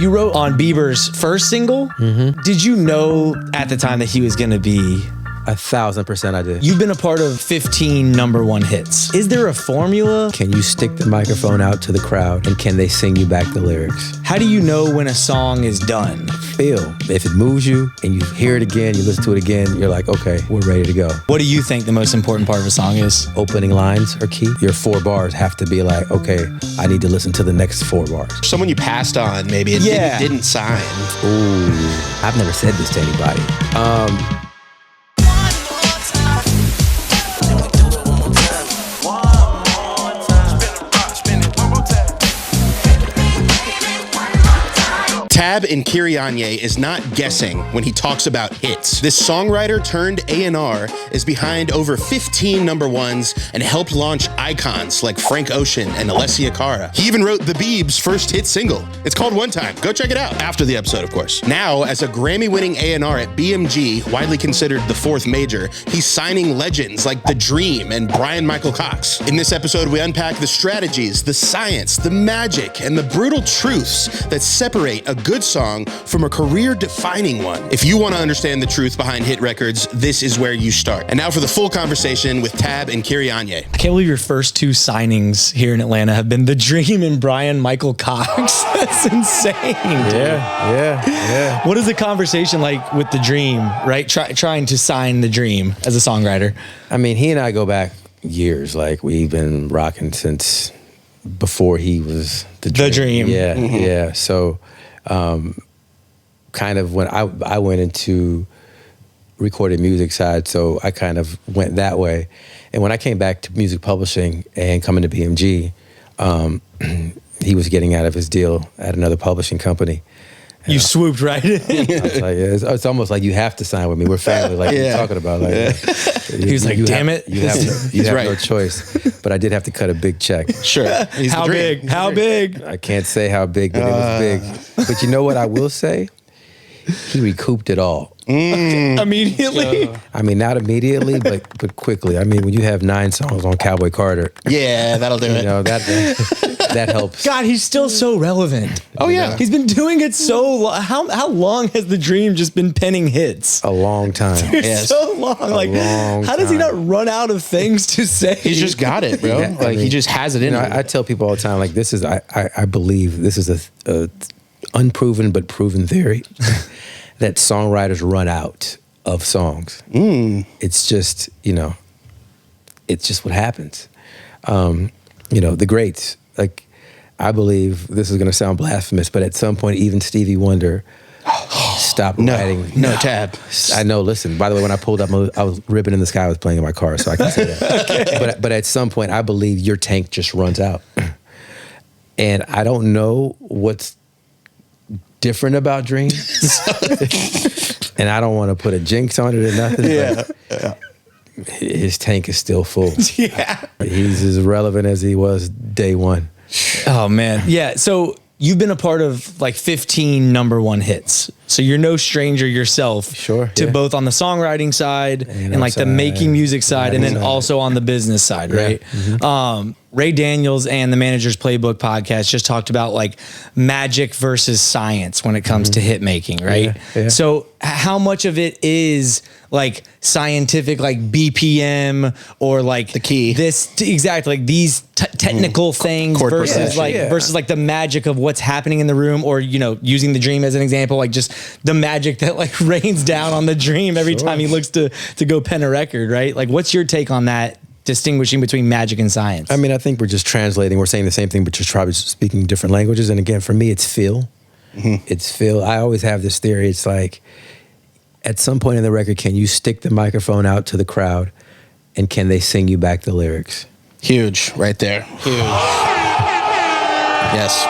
You wrote on Bieber's first single. Did you know at the time that he was going to be? 1,000% I did. You've been a part of 15 #1 hits. Is there a formula? Can you stick the microphone out to the crowd and can they sing you back the lyrics? How do you know when a song is done? Feel. If it moves you and you hear it again, you listen to it again, you're like, okay, we're ready to go. What do you think the most important part of a song is? Opening lines are key. Your 4 bars have to be like, okay, I need to listen to the next 4 bars. Someone you passed on, maybe, and didn't sign. Ooh, I've never said this to anybody. Tab Nkhereanye is not guessing when he talks about hits. This songwriter turned A&R is behind over 15 #1s and helped launch icons like Frank Ocean and Alessia Cara. He even wrote the Biebs' first hit single. It's called One Time. Go check it out. After the episode, of course. Now, as a Grammy-winning A&R at BMG, widely considered the 4th major, he's signing legends like The Dream and Brian Michael Cox. In this episode, we unpack the strategies, the science, the magic, and the brutal truths that separate a good song from a career-defining one. If you want to understand the truth behind hit records, this is where you start. And now for the full conversation with Tab Nkhereanye. I can't believe your first 2 signings here in Atlanta have been The Dream and Brian Michael Cox. That's insane. Yeah. What is the conversation like with The Dream, right? Trying to sign The Dream as a songwriter. I mean, he and I go back years. Like, we've been rocking since before he was The Dream. Yeah. So, kind of when I went into recorded music side, so I kind of went that way. And when I came back to music publishing and coming to BMG, he was getting out of his deal at another publishing company. You swooped right in. I was like, it's almost like you have to sign with me. We're family, like you're talking about. Like, he was like, damn it. You have no choice. But I did have to cut a big check. Sure. How big? How big? I can't say how big, but it was big. But you know what I will say? He recouped it all. Immediately? I mean, not immediately, but quickly. I mean, when you have 9 songs on Cowboy Carter. Yeah, that'll do it. You know, that helps. God, he's still so relevant. Oh, yeah. He's been doing it so long. How long has The Dream just been penning hits? A long time. Yes. So long. How does he not run out of things to say? He's just got it, bro. Yeah, he just has it in him. I tell people all the time, like, this is, I believe this is a unproven but proven theory that songwriters run out of songs. It's just, it's just what happens. The greats, like, I believe this is going to sound blasphemous, but at some point, even Stevie Wonder stopped writing. No, Tab. I know, listen, by the way, when I pulled up, I was Ribbon in the Sky was playing in my car, so I can say that. Okay. But at some point, I believe your tank just runs out. And I don't know what's different about Dream. And I don't want to put a jinx on it or nothing. Yeah. His tank is still full. Yeah. He's as relevant as he was day one. Oh, man. Yeah. So you've been a part of like 15 #1 hits. So you're no stranger yourself to both on the songwriting side and like the making music side and then also on the business side, right? Ray Daniels and the Manager's Playbook podcast just talked about like magic versus science when it comes to hit making, right? So how much of it is like scientific, like BPM or like the key? Exactly, like these technical things versus like the magic of what's happening in the room, or using The Dream as an example, like just the magic that like rains down on The Dream every time he looks to go pen a record, right? Like, what's your take on that? Distinguishing between magic and science. I mean, I think we're just translating. We're saying the same thing, but just probably speaking different languages. And again, for me, it's feel. It's feel. I always have this theory. It's like, at some point in the record, can you stick the microphone out to the crowd and can they sing you back the lyrics? Huge, right there. Huge. Yes.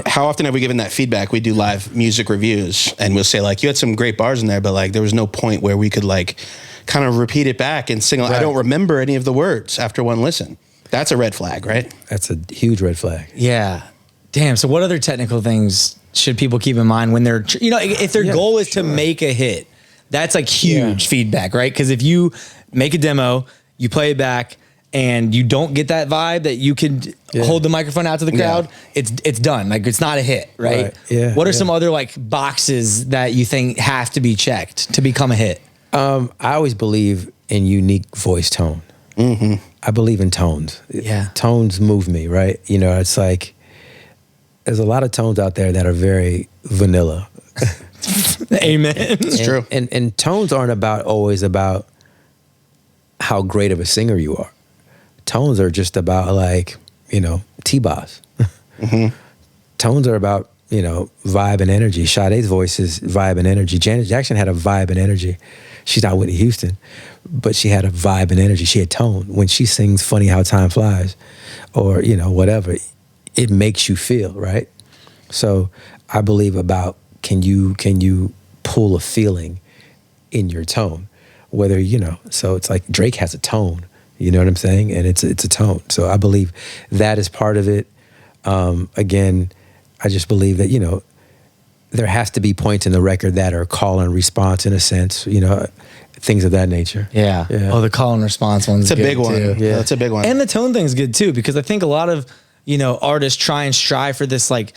How often have we given that feedback? We do live music reviews and we'll say like, you had some great bars in there, but like there was no point where we could like kind of repeat it back and sing. I don't remember any of the words after one listen. That's a red flag, right? That's a huge red flag. Yeah. Damn. So what other technical things should people keep in mind when they're, if their goal is to make a hit, that's like huge feedback, right? Because if you make a demo, you play it back, and you don't get that vibe that you could hold the microphone out to the crowd, it's done. Like, it's not a hit, right? Yeah. What are some other like boxes that you think have to be checked to become a hit? I always believe in unique voice tone. I believe in tones. Yeah. Tones move me, right? You know, it's like, there's a lot of tones out there that are very vanilla. Amen. It's true. And tones aren't always about how great of a singer you are. Tones are just about, like, you know, T-Boz. Tones are about, you know, vibe and energy. Sade's voice is vibe and energy. Janet Jackson had a vibe and energy. She's not Whitney Houston, but she had a vibe and energy. She had tone. When she sings Funny How Time Flies, or, you know, whatever, it makes you feel, right? So I believe about, can you pull a feeling in your tone? Whether, you know, so it's like Drake has a tone, you know what I'm saying? And it's a tone. So I believe that is part of it. Again, I just believe that, you know, there has to be points in the record that are call and response, in a sense, you know, things of that nature. Yeah. Oh, the call and response one's It's a big one. too. Yeah, that's a big one. And the tone thing's good too, because I think a lot of, you know, artists try and strive for this like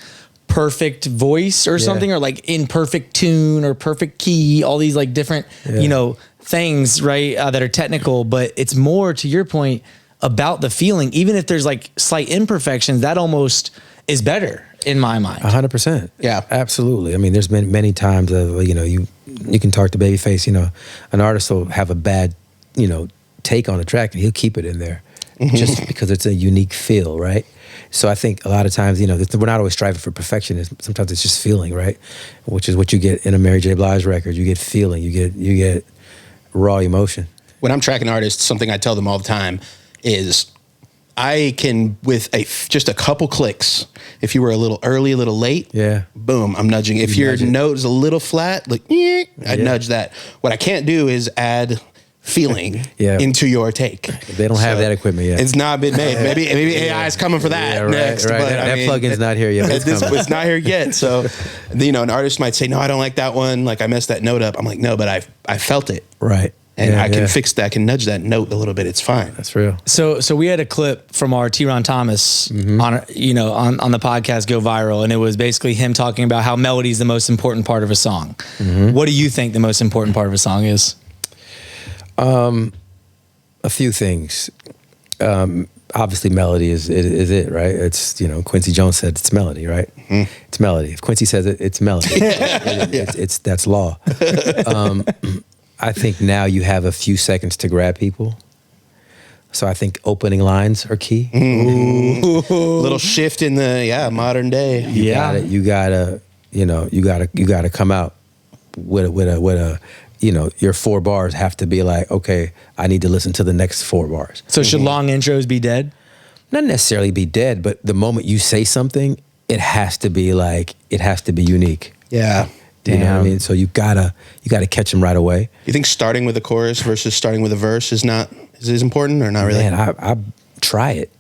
perfect voice or something, or like in perfect tune or perfect key, all these like different, you know, things, right, that are technical, but it's more, to your point, about the feeling. Even if there's like slight imperfections, that almost is better in my mind. 100%. Yeah. Absolutely. I mean, there's been many times of, you know, you can talk to Babyface, you know, an artist will have a bad, you know, take on a track and he'll keep it in there just because it's a unique feel, right? So I think a lot of times, you know, we're not always striving for perfection. Sometimes it's just feeling, right? Which is what you get in a Mary J. Blige record. You get feeling, you get raw emotion. When I'm tracking artists, something I tell them all the time is, I can, with just a couple clicks, if you were a little early, a little late, boom, I'm nudging. If your note is a little flat, like, I'd nudge that. What I can't do is add feeling into your take. They don't have that equipment yet. It's not been made. Maybe AI is coming for that next. Right. But that plugin's not here yet. It's not here yet. So, you know, an artist might say, no, I don't like that one. Like, I messed that note up. I'm like, no, but I felt it. Right. And I can fix that. I can nudge that note a little bit. It's fine. That's real. So we had a clip from our T-Ron Thomas on, you know, on the podcast go viral, and it was basically him talking about how melody is the most important part of a song. What do you think the most important part of a song is? A few things. Obviously, melody is it, right? It's, you know, Quincy Jones said it's melody, right? It's melody. If Quincy says it, it's melody. It's that's law. I think now you have a few seconds to grab people. So I think opening lines are key. Little shift in the modern day. You gotta come out with a you know, your 4 bars have to be like, okay, I need to listen to the next 4 bars. So should long intros be dead? Not necessarily be dead, but the moment you say something, it has to be unique. Yeah. You know what I mean? So you gotta catch them right away. You think starting with a chorus versus starting with a verse is important or not really? Man, I try it.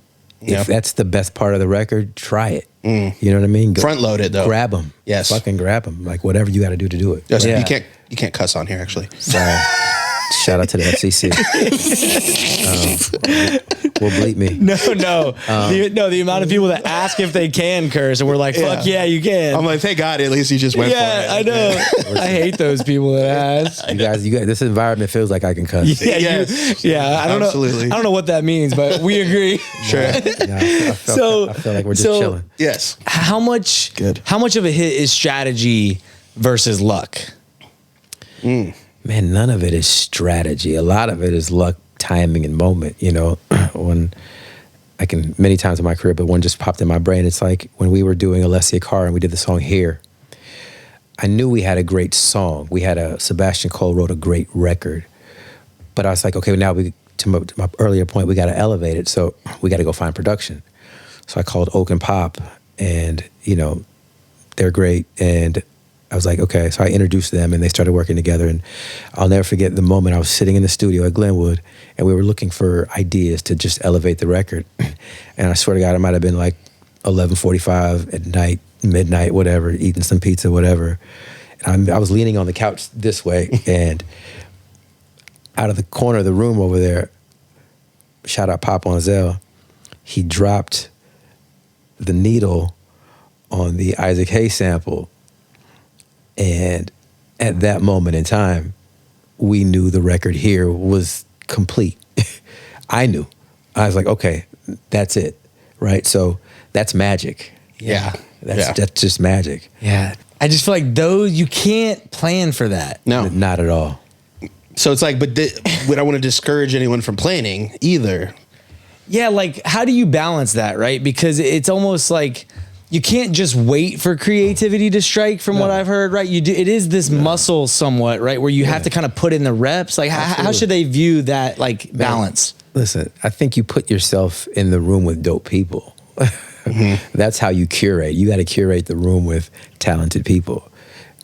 Yeah. If that's the best part of the record, try it. You know what I mean? Front load it though. Grab them. Yes. Fucking grab them. Like whatever you got to do to do it. You can't cuss on here actually. Sorry. Shout out to the FCC. Will bleep me. No. The amount of people that ask if they can curse, and we're like, fuck yeah, you can. I'm like, thank God, at least you just went for it. Yeah, I know. I hate those people that ask. You guys, this environment feels like I can cuss. I don't Absolutely. know. I don't know what that means, but we agree. Sure. I feel like we're just chilling. Yes. How much of a hit is strategy versus luck? Man, none of it is strategy. A lot of it is luck, timing, and moment. You know, when I can many times in my career, but one just popped in my brain. It's like when we were doing Alessia Cara and we did the song Here. I knew we had a great song. Sebastian Cole wrote a great record, but I was like, okay, now to my earlier point, we got to elevate it. So we got to go find production. So I called Oak and Pop, and you know, they're great. And I was like, okay. So I introduced them and they started working together. And I'll never forget the moment I was sitting in the studio at Glenwood and we were looking for ideas to just elevate the record. And I swear to God, it might have been like 11:45 at night, midnight, whatever, eating some pizza, whatever. And I was leaning on the couch this way and out of the corner of the room over there, shout out Pop on Zell, he dropped the needle on the Isaac Hayes sample. And at that moment in time, we knew the record here was complete. I knew. I was like, okay, that's it, right? So that's magic. Yeah. That's just magic. Yeah. I just feel like those, you can't plan for that. No. Not at all. So it's like, but we don't want to discourage anyone from planning either. Yeah, like how do you balance that, right? Because it's almost like you can't just wait for creativity to strike from what I've heard, right? You do, it is this muscle somewhat, right? Where you have to kind of put in the reps. Like how should they view that like balance? Listen, I think you put yourself in the room with dope people. That's how you curate. You got to curate the room with talented people.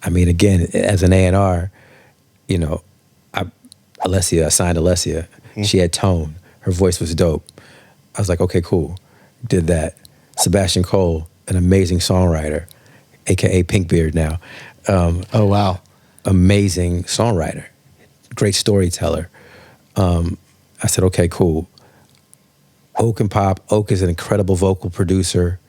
I mean, again, as an A&R, you know, I signed Alessia. She had tone. Her voice was dope. I was like, okay, cool. Did that. Sebastian Cole, an amazing songwriter, AKA Pinkbeard now. Oh, wow. Amazing songwriter. Great storyteller. I said, okay, cool. Oak and Pop. Oak is an incredible vocal producer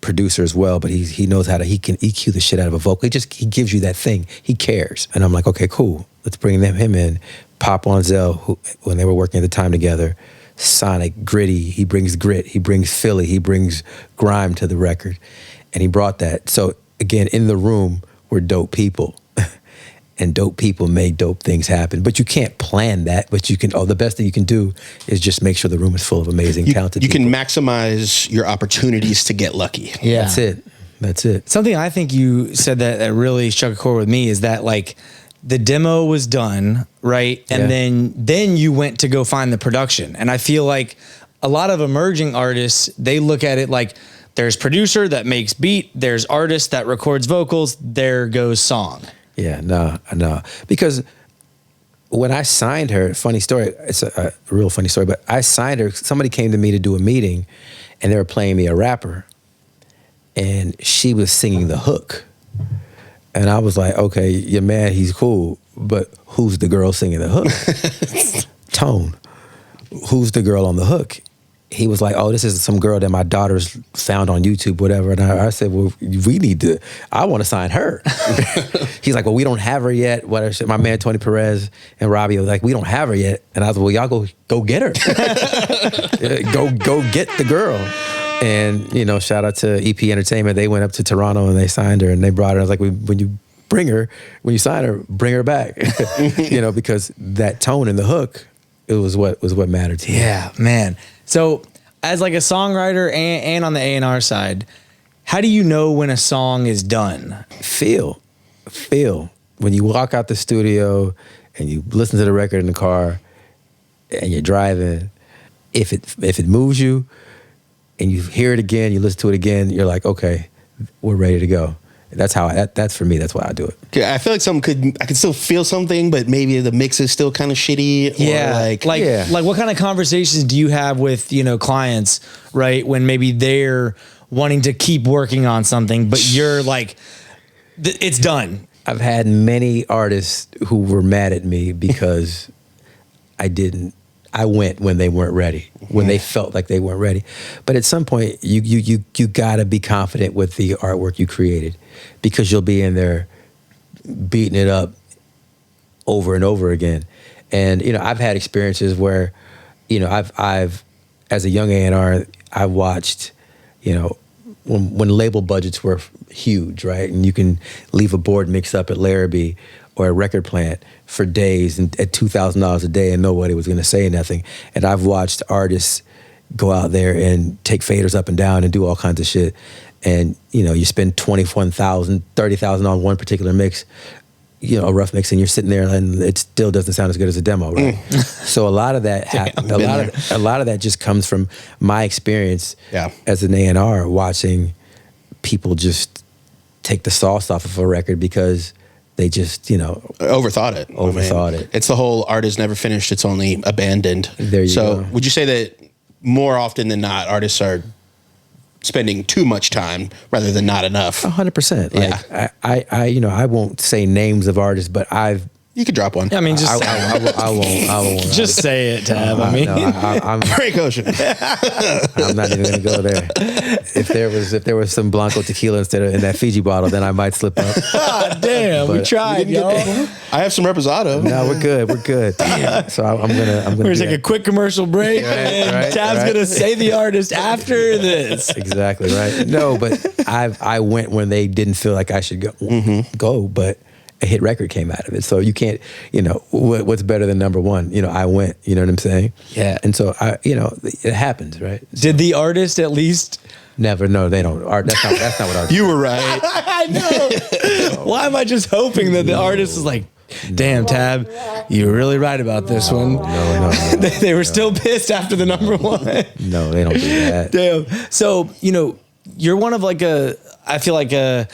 as well, but he knows how to, he can EQ the shit out of a vocal. He gives you that thing. He cares. And I'm like, okay, cool. Let's bring him in. Pop on Zell, who, when they were working at the time together, sonic, gritty. He brings grit. He brings Philly. He brings grime to the record. And he brought that. So again, in the room were dope people. And dope people make dope things happen. But you can't plan that. But you can, the best thing you can do is just make sure the room is full of amazing, talented people. You can maximize your opportunities to get lucky. Yeah. That's it. Something I think you said that really struck a chord with me is that like the demo was done, right? And then you went to go find the production. And I feel like a lot of emerging artists, they look at it like there's producer that makes beat, there's artist that records vocals, there goes song. Yeah, no. Because when I signed her, funny story, it's a real funny story, but I signed her, somebody came to me to do a meeting and they were playing me a rapper and she was singing the hook. And I was like, okay, your man, he's cool, but who's the girl singing the hook? Tone. Who's the girl on the hook? He was like, oh, this is some girl that my daughter's found on YouTube, whatever. And I said, well, I want to sign her. He's like, well, we don't have her yet. Whatever. My man, Tony Perez and Robbie was like, we don't have her yet. And I was like, well, y'all go get her. go get the girl. And, you know, shout out to EP Entertainment. They went up to Toronto and they signed her and they brought her. I was like, when you sign her, bring her back. You know, because that tone in the hook, it was what mattered to me. Yeah, man. So as like a songwriter and on the A&R side, how do you know when a song is done? Feel. When you walk out the studio and you listen to the record in the car and you're driving, if it moves you and you hear it again, you listen to it again, you're like, okay, we're ready to go. That's for me. That's why I do it. I feel like I could still feel something, but maybe the mix is still kind of shitty. Or like what kind of conversations do you have with, clients, right? When maybe they're wanting to keep working on something, but you're like, it's done. I've had many artists who were mad at me because I went when they weren't ready, when they felt like they weren't ready. But at some point, you gotta be confident with the artwork you created, because you'll be in there beating it up over and over again. And I've had experiences where, I've as a young A&R, I watched, when label budgets were huge, right, and you can leave a board mix up at Larrabee or a record plant for days and at $2,000 a day and nobody was gonna say nothing. And I've watched artists go out there and take faders up and down and do all kinds of shit. And you spend $21,000, $30,000 on one particular mix, a rough mix, and you're sitting there and it still doesn't sound as good as a demo, right? So a lot of that, a lot of that just comes from my experience as an A&R, watching people just take the sauce off of a record because they just, overthought it. It's the whole art is never finished, it's only abandoned. There you go. Would you say that more often than not, artists are spending too much time rather than not enough? 100%. Like I won't say names of artists, but I've You could drop one. I mean, just I won't. just say it, Tab. I mean, I'm Frank Ocean. I'm not even gonna go there. If there was some Blanco tequila instead of in that Fiji bottle, then I might slip up. God damn, we tried, yo. I have some Reposado. No, we're good. So I'm gonna. We're gonna take a quick commercial break, and Tab's gonna say the artist after this. Exactly right. No, but I went when they didn't feel like I should go, but a hit record came out of it. So you can't, what's better than number one? I went, you know what I'm saying? Yeah. And so it happens, right? Did the artist at least? Never. No, they don't. That's not what artists. You were right. I know. Why am I just hoping that the artist is like, damn, Tab, you were really right about this one. No. They were still pissed after the number one. No, they don't do that. Damn. So, you're one of I feel like a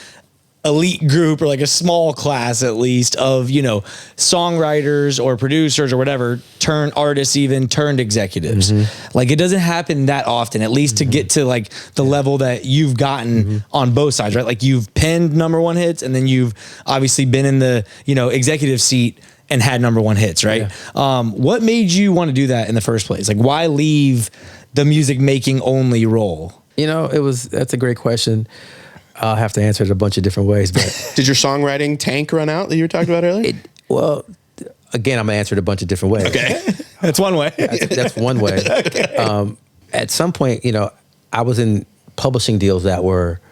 elite group, or like a small class at least, of songwriters or producers or whatever turned artists, even turned executives. Like, it doesn't happen that often, at least to get to like the level that you've gotten on both sides, right? Like, you've penned number one hits, and then you've obviously been in the executive seat and had number one hits, right? Yeah. What made you want to do that in the first place? Like, why leave the music making only role? That's a great question. I'll have to answer it a bunch of different ways, but Did your songwriting tank run out that you were talking about earlier? Again, I'm gonna answer it a bunch of different ways. Okay. That's one way. That's one way. Okay. At some point, I was in publishing deals that were,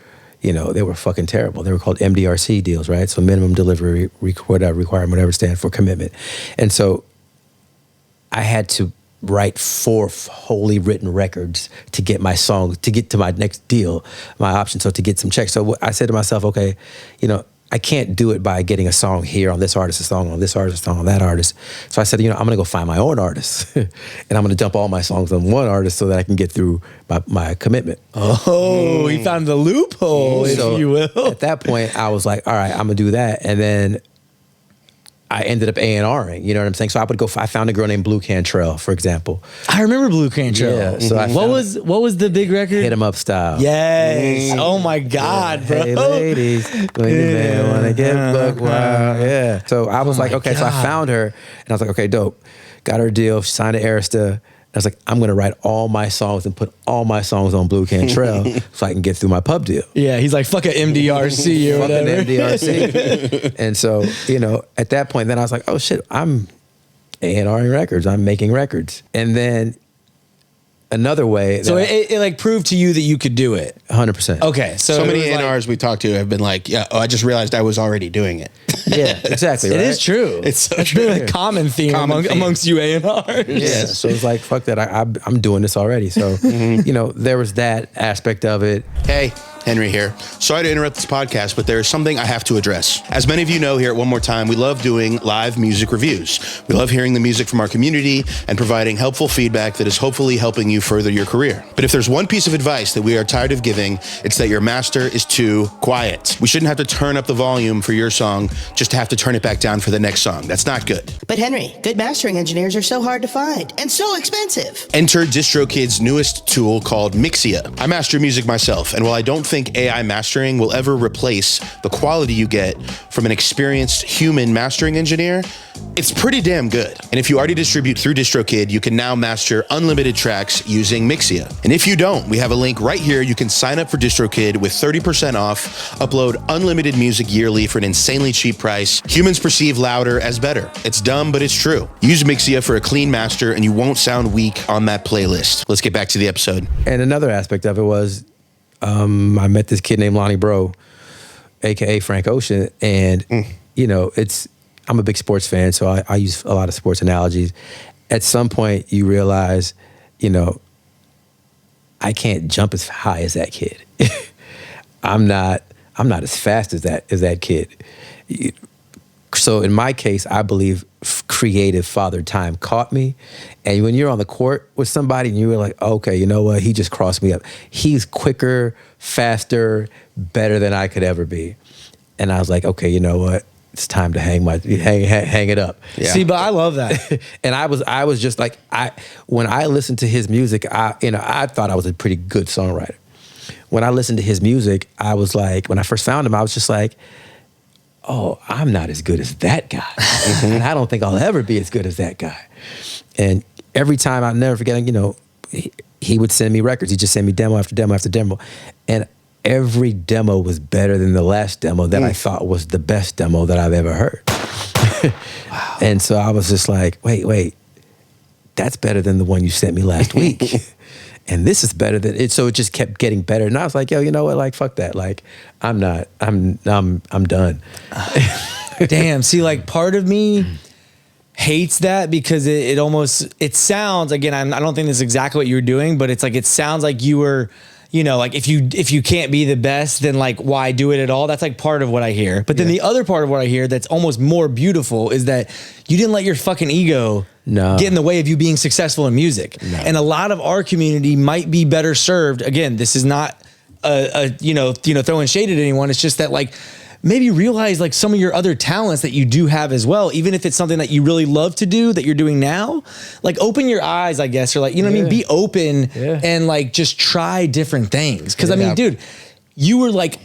they were fucking terrible. They were called MDRC deals, right? So minimum delivery requirement, whatever stand for commitment. And so I had to write 4 wholly written records to get my song, to get to my next deal, my option, so to get some checks. So I said to myself, okay, I can't do it by getting a song here on this artist, a song on this artist, a song on that artist. So I said, I'm going to go find my own artist, and I'm going to dump all my songs on one artist so that I can get through my commitment. Oh, he found the loophole, if you will. At that point, I was like, all right, I'm going to do that. And then I ended up A&Ring, you know what I'm saying? So I found a girl named Blue Cantrell, for example. I remember Blue Cantrell. Yeah. So what was the big record? Hit 'Em Up Style. Yes. Oh my God, bro. Hey ladies, when the man wanna get buck wild. Yeah. So I was like, okay, so I found her, and I was like, okay, dope. Got her a deal. She signed to Arista. I was like, I'm going to write all my songs and put all my songs on Blue Cantrell so I can get through my pub deal. Yeah, he's like, fuck a MDRC or whatever. Fucking MDRC. And so, at that point, then I was like, oh shit, I'm A&Ring records. I'm making records. And then another way. So it like proved to you that you could do it. 100%. Okay. So many A&Rs we talked to have been like, I just realized I was already doing it. Yeah, exactly. It right? is true. It's That's been a common theme amongst you A&Rs. Yeah. So it's like, fuck that. I'm doing this already. So, there was that aspect of it. Hey, Henry here. Sorry to interrupt this podcast, but there is something I have to address. As many of you know here at One More Time, we love doing live music reviews. We love hearing the music from our community and providing helpful feedback that is hopefully helping you further your career. But if there's one piece of advice that we are tired of giving, it's that your master is too quiet. We shouldn't have to turn up the volume for your song just to have to turn it back down for the next song. That's not good. But Henry, good mastering engineers are so hard to find and so expensive. Enter DistroKid's newest tool called Mixia. I master music myself, and while I don't think AI mastering will ever replace the quality you get from an experienced human mastering engineer, it's pretty damn good. And if you already distribute through DistroKid, you can now master unlimited tracks using Mixia. And if you don't, we have a link right here. You can sign up for DistroKid with 30% off, upload unlimited music yearly for an insanely cheap price. Humans perceive louder as better. It's dumb, but it's true. Use Mixia for a clean master and you won't sound weak on that playlist. Let's get back to the episode. And another aspect of it was, I met this kid named Lonnie Bro, aka Frank Ocean, and I'm a big sports fan, so I use a lot of sports analogies. At some point, you realize, I can't jump as high as that kid. I'm not as fast as that kid. So in my case, I believe creative father time caught me. And when you're on the court with somebody and you're like, okay, you know what? He just crossed me up. He's quicker, faster, better than I could ever be. And I was like, okay, you know what? It's time to hang it up. Yeah. See, but I love that. And I was just like, when I listened to his music, I thought I was a pretty good songwriter. When I listened to his music, I was like, when I first found him, I was just like, oh, I'm not as good as that guy. And I don't think I'll ever be as good as that guy. And every time, I'll never forget, you know, he would send me records. He'd just send me demo after demo after demo. And every demo was better than the last demo that I thought was the best demo that I've ever heard. Wow. And so I was just like, wait, that's better than the one you sent me last week. And this is better than it. So it just kept getting better. And I was like, yo, you know what? Like, fuck that. Like, I'm done. Damn. See, like, part of me hates that because it sounds, again, I don't think this is exactly what you were doing, but it's like, it sounds like you were, you know, like if you can't be the best, then like, why do it at all? That's like part of what I hear. But then the other part of what I hear that's almost more beautiful is that you didn't let your fucking ego get in the way of you being successful in music. No. And a lot of our community might be better served. Again, this is not you know, throwing shade at anyone. It's just that, like, maybe realize like some of your other talents that you do have as well, even if it's something that you really love to do that you're doing now. Like, open your eyes, I guess, or like, you know what I mean? Be open and like just try different things. Cause I mean, dude, you were like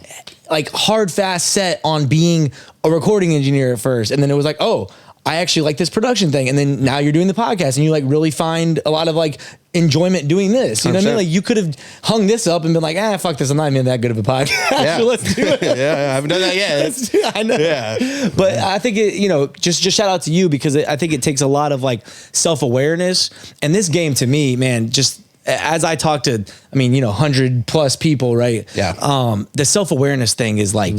hard, fast set on being a recording engineer at first. And then it was like, oh, I actually like this production thing. And then now you're doing the podcast and you like really find a lot of like enjoyment doing this. You know what I mean? Like, you could have hung this up and been like, fuck this. I'm not even that good of a podcast. So let's do it. I haven't done that yet. I know. Yeah. But I think it, you know, just shout out to you because I think it takes a lot of like self-awareness. And this game to me, man, just as I talk to, I mean, you know, 100+ people, right? Yeah. The self-awareness thing is like,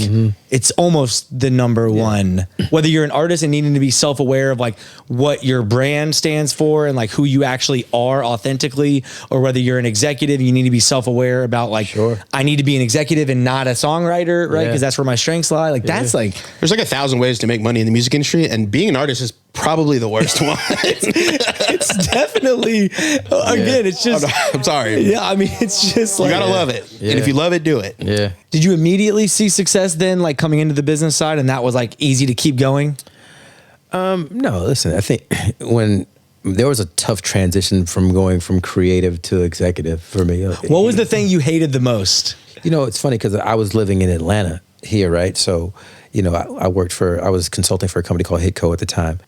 it's almost the number one, whether you're an artist and needing to be self-aware of like what your brand stands for and like who you actually are authentically, or whether you're an executive, you need to be self-aware about like, I need to be an executive and not a songwriter, right? Because that's where my strengths lie. Like, that's like, there's like 1,000 ways to make money in the music industry, and being an artist is probably the worst one. it's definitely, again, it's just, I'm sorry. Yeah, I mean, it's just like, you gotta love it. And if you love it, do it. Yeah. Did you immediately see success then, like coming into the business side, and that was like easy to keep going? No, listen, I think when there was a tough transition from going from creative to executive for me. What was the thing you hated the most? You know, it's funny because I was living in Atlanta here, right? So, you know, I was consulting for a company called Hitco at the time.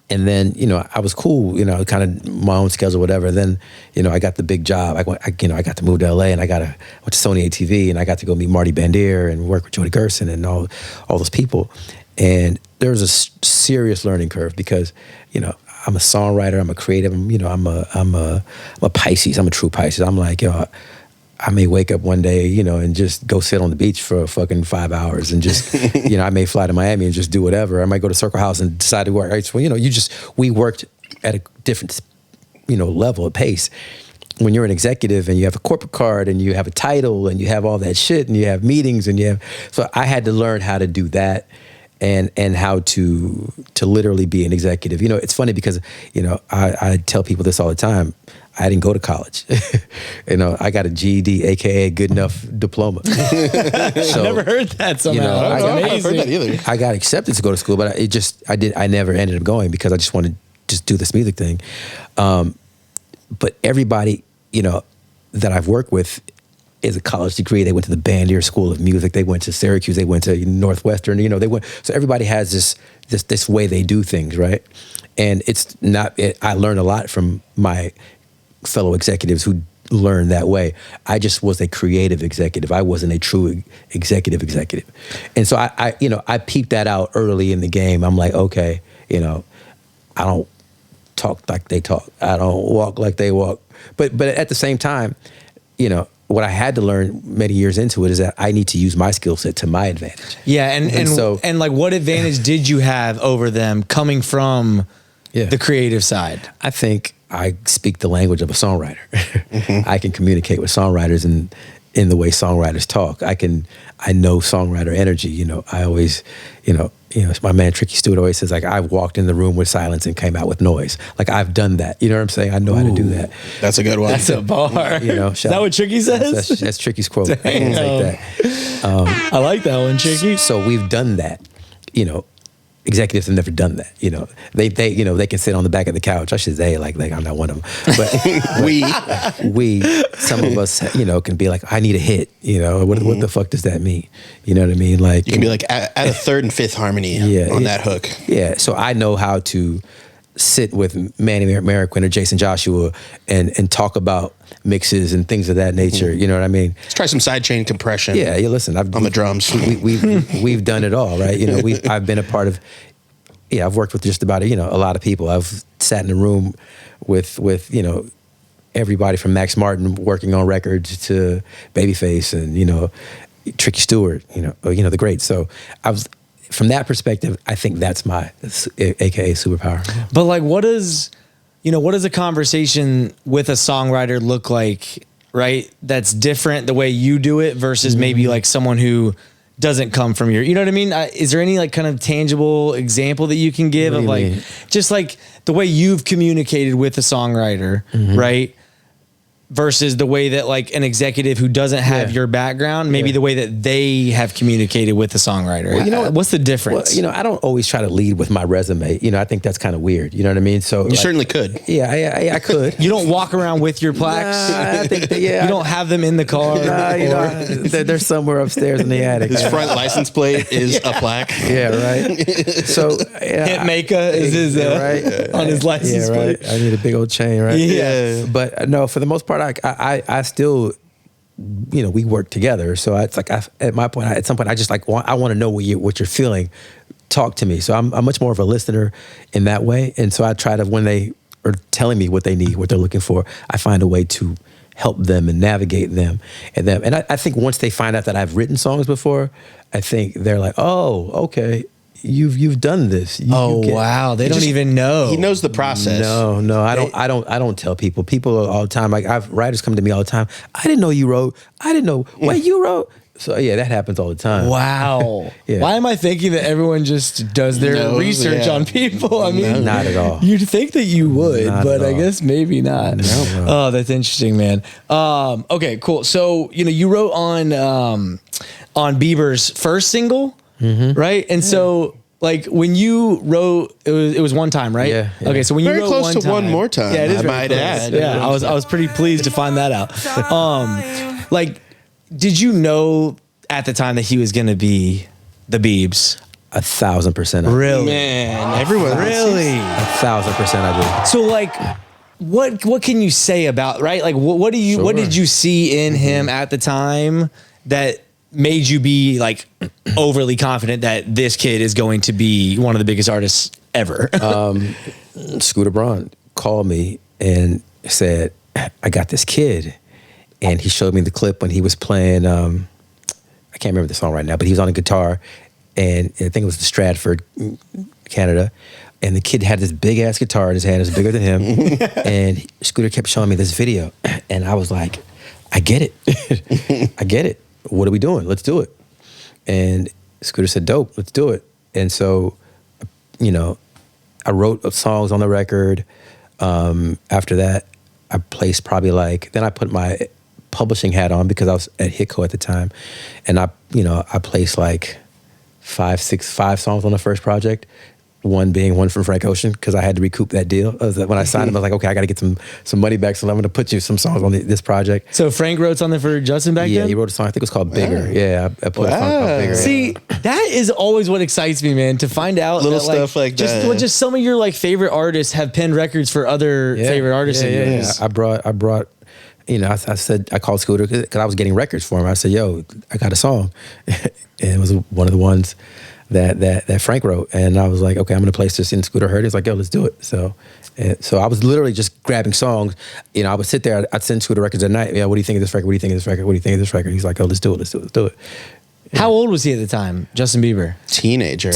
And then, you know, I was cool, you know, kind of my own schedule, whatever. Then, you know, I got the big job. I got to move to LA, and I went to Sony ATV, and I got to go meet Marty Bandier and work with Jody Gerson and all those people. And there was a serious learning curve because, you know, I'm a songwriter, I'm a creative, I'm a Pisces, I'm a true Pisces. I'm like, you know, I may wake up one day, you know, and just go sit on the beach for fucking 5 hours and just, you know, I may fly to Miami and just do whatever. I might go to Circle House and decide to work. Right? So, you know, we worked at a different, you know, level of pace. When you're an executive and you have a corporate card and you have a title and you have all that shit and you have meetings and so I had to learn how to do that and how to literally be an executive. You know, it's funny because, you know, I tell people this all the time. I didn't go to college. You know, I got a GED, AKA good enough diploma. So, I never heard that somehow. You know, I haven't heard that either. I got accepted to go to school, but I never ended up going because I just wanted to just do this music thing. But everybody, you know, that I've worked with is a college degree. They went to the Bandier School of Music. They went to Syracuse. They went to Northwestern. You know, so everybody has this way they do things, right? And it's not. I learned a lot from my fellow executives who learned that way. I just was a creative executive. I wasn't a true executive. And so I peeped that out early in the game. I'm like, okay, you know, I don't talk like they talk. I don't walk like they walk. But at the same time, you know, what I had to learn many years into it is that I need to use my skill set to my advantage. Yeah, and like, what advantage did you have over them coming from the creative side? I think I speak the language of a songwriter. I can communicate with songwriters in the way songwriters talk. I know songwriter energy. You know, I always, you know, my man Tricky Stewart always says, like, I've walked in the room with silence and came out with noise. Like, I've done that. You know what I'm saying? I know how to do that. That's a good one. That's a bar. You know, is that what Tricky says? That's Tricky's quote. Like that. I like that one, Tricky. So we've done that. You know, executives have never done that. They they can sit on the back of the couch. I should say like I'm not one of them, but some of us can be like, I need a hit. What the fuck does that mean? You know what I mean? Like you can be like at a third and fifth harmony on that hook. Yeah. So I know how to sit with Manny Marroquin or Jason Joshua and talk about mixes and things of that nature. You know what I mean? Let's try some sidechain compression. Yeah, listen, on the drums. We've done it all, right? I've been a part of. Yeah, I've worked with just about a lot of people. I've sat in a room with everybody from Max Martin working on records to Babyface and Tricky Stewart, the great. So I was. From that perspective, I think that's my AKA superpower. But like, what does a conversation with a songwriter look like, right? That's different the way you do it versus maybe like someone who doesn't come from you know what I mean? Is there any like kind of tangible example that you can give of like, just like the way you've communicated with a songwriter, right? Versus the way that like an executive who doesn't have your background, maybe the way that they have communicated with the songwriter. Well, what's the difference? Well, I don't always try to lead with my resume. I think that's kind of weird. You know what I mean? So you certainly could. Yeah, I could. You don't walk around with your plaques. I think that, you don't have them in the car. They're somewhere upstairs in the attic. His front license plate is a plaque. Yeah, right. So Hitmaker is his on his license plate. I need a big old chain, right? Yeah. But no, for the most part, I still, we work together. So it's like at some point, I just like I want to know what you're feeling. Talk to me. So I'm much more of a listener in that way. And so I try to, when they are telling me what they need, what they're looking for, I find a way to help them and navigate them. And I think once they find out that I've written songs before, I think they're like, oh, okay. You've done this. Wow. They don't even know. He knows the process. No. I don't tell people. People all the time. Like writers come to me all the time. I didn't know you wrote. I didn't know. Wait, you wrote? So yeah, that happens all the time. Wow. Yeah. Why am I thinking that everyone just does their research on people? I mean, not at all. You'd think that you would, but I guess maybe not. No. Oh, that's interesting, man. Okay, cool. So you wrote on Bieber's first single. Right. And so like when you wrote, it was one time, right? Yeah. Okay. So when you very wrote close one to time, one more time. Yeah, it is. I might add. Yeah. I was pretty pleased to find that out. Like, did you know at the time that he was going to be the Biebs? 1,000%. Really? Man, everyone. Really? 1,000% I did. So like, what can you say about, right? Like what did you see in him at the time that made you be like overly confident that this kid is going to be one of the biggest artists ever? Scooter Braun called me and said, I got this kid. And he showed me the clip when he was playing, I can't remember the song right now, but he was on a guitar, and I think it was the Stratford, Canada. And the kid had this big ass guitar in his hand, it was bigger than him. And Scooter kept showing me this video. And I was like, I get it. I get it. What are we doing? Let's do it. And Scooter said, dope, let's do it. And so, I wrote songs on the record. After that, I placed then I put my publishing hat on because I was at Hitco at the time. And I placed like 5 songs on the first project. One being one from Frank Ocean, because I had to recoup that deal. When I signed him, I was like, okay, I got to get some money back, so I'm going to put you some songs on this project. So Frank wrote something for Justin back then? Yeah, he wrote a song, I think it was called Bigger. Yeah, I put a song called Bigger. See, that is always what excites me, man, to find out little that, stuff like that. Just some of your like favorite artists have penned records for other favorite artists of yours. Yeah. I brought I said, I called Scooter because I was getting records for him. I said, yo, I got a song. And it was one of the ones that Frank wrote. And I was like, okay, I'm going to place this in. Scooter heard it. He's like, yo, let's do it. So I was literally just grabbing songs. I would sit there, I'd send Scooter records at night. Yeah, what do you think of this record? What do you think of this record? What do you think of this record? He's like, oh, let's do it. Yeah. How old was he at the time, Justin Bieber? Teenager,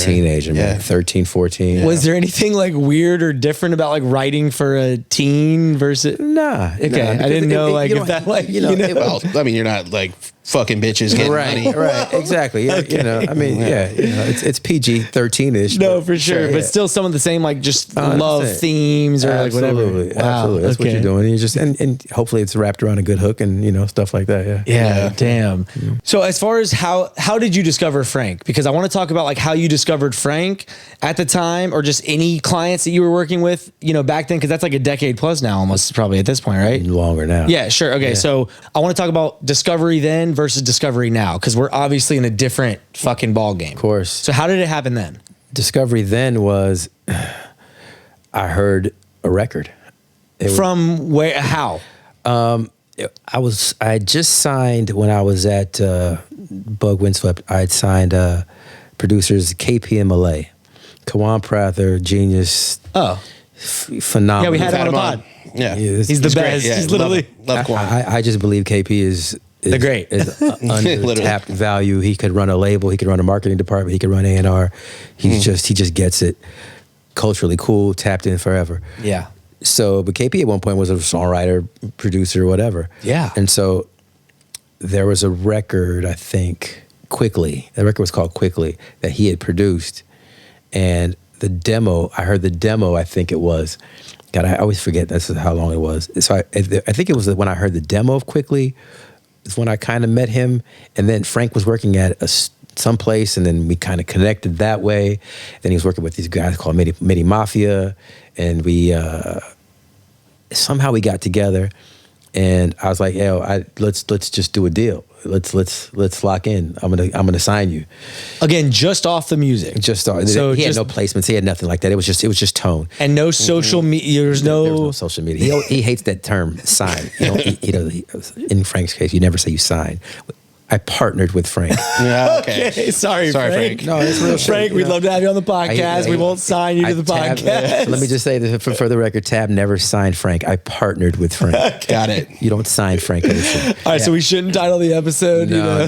man. 13, 14. Yeah. Was there anything like weird or different about like writing for a teen versus? Nah. Okay, I didn't know if that like, well, I mean, you're not like fucking bitches getting money. Right, exactly. Yeah, Okay. you know, I mean, it's PG-13-ish. No, for sure. But still some of the same, like just love 100%. themes or like whatever. Absolutely, Wow. absolutely. That's what Okay. you're doing. You just and hopefully it's wrapped around a good hook and stuff like that. Yeah. Yeah, damn. So as far as how did you discover Frank? Because I want to talk about like how you discovered Frank at the time, or just any clients that you were working with, back then, because that's like a decade plus now, almost probably at this point, right? Longer now. Yeah, sure. Okay, so I want to talk about discovery then versus discovery now, because we're obviously in a different fucking ball game. Of course. So how did it happen then? Discovery then was, I heard a record. From where? How? I had just signed when I was at Bug Windswept. I had signed producers KP and Malay, Kawan Prather, genius. Oh, phenomenal. yeah, we had him on the pod. Yeah. He's the best. great. Yeah, He's literally love Quan. I just believe KP is the great. is untapped value. He could run a label. He could run a marketing department. He could run A&R. He just gets it. Culturally cool, tapped in forever. Yeah. So, but KP at one point was a songwriter, producer, whatever. Yeah. And so there was a record, I think, Quickly. The record was called Quickly, that he had produced. And the demo, I heard the demo, I think it was. God, I always forget this is how long it was. So I think it was when I heard the demo of Quickly, is when I kind of met him. And then Frank was working at some place, and then we kind of connected that way. Then he was working with these guys called Midi Mafia, and we somehow we got together. And I was like, "Yo, let's just do a deal. Let's lock in. I'm gonna sign you." Again, just off the music. So he had no placements. He had nothing like that. It was just tone. And no social media. There's There was no no. social media. He hates that term, sign. In Frank's case, you never say you sign. I partnered with Frank. Yeah, okay. Okay, sorry, Frank. No, it's real shit, Frank, you we'd know. love to have you on the podcast. We won't sign you to the Tab- podcast. Let me just say this for the record: Tab never signed Frank. I partnered with Frank. Got it. You don't sign Frank Ocean. All right, so we shouldn't title the episode. No.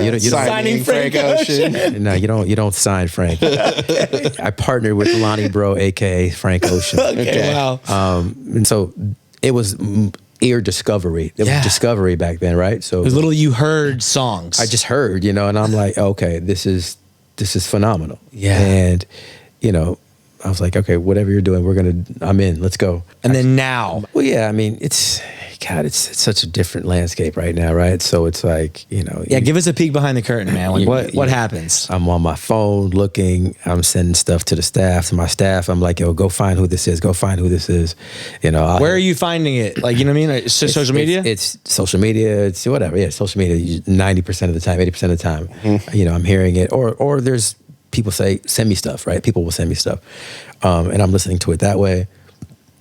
You don't Signing Frank Ocean. No, you don't sign Frank. I partnered with Lonnie Bro, aka Frank Ocean. Okay, wow. And so it was ear discovery. It was discovery back then, right? So It was literally you heard songs. I just heard, and I'm like, okay, this is phenomenal. Yeah. And I was like, okay, whatever you're doing, I'm in. Let's go. And then now. Well, yeah, I mean, it's such a different landscape right now, right? So it's like, Yeah, give us a peek behind the curtain, man. Like what happens? I'm on my phone looking, I'm sending stuff to my staff. I'm like, yo, go find who this is. Go find who this is. Where are you finding it? Like, you know what I mean? It's just social media? It's social media. It's whatever. Yeah, social media, 90% of the time, 80% of the time, I'm hearing it. Or there's people say, send me stuff, right? People will send me stuff. And I'm listening to it that way.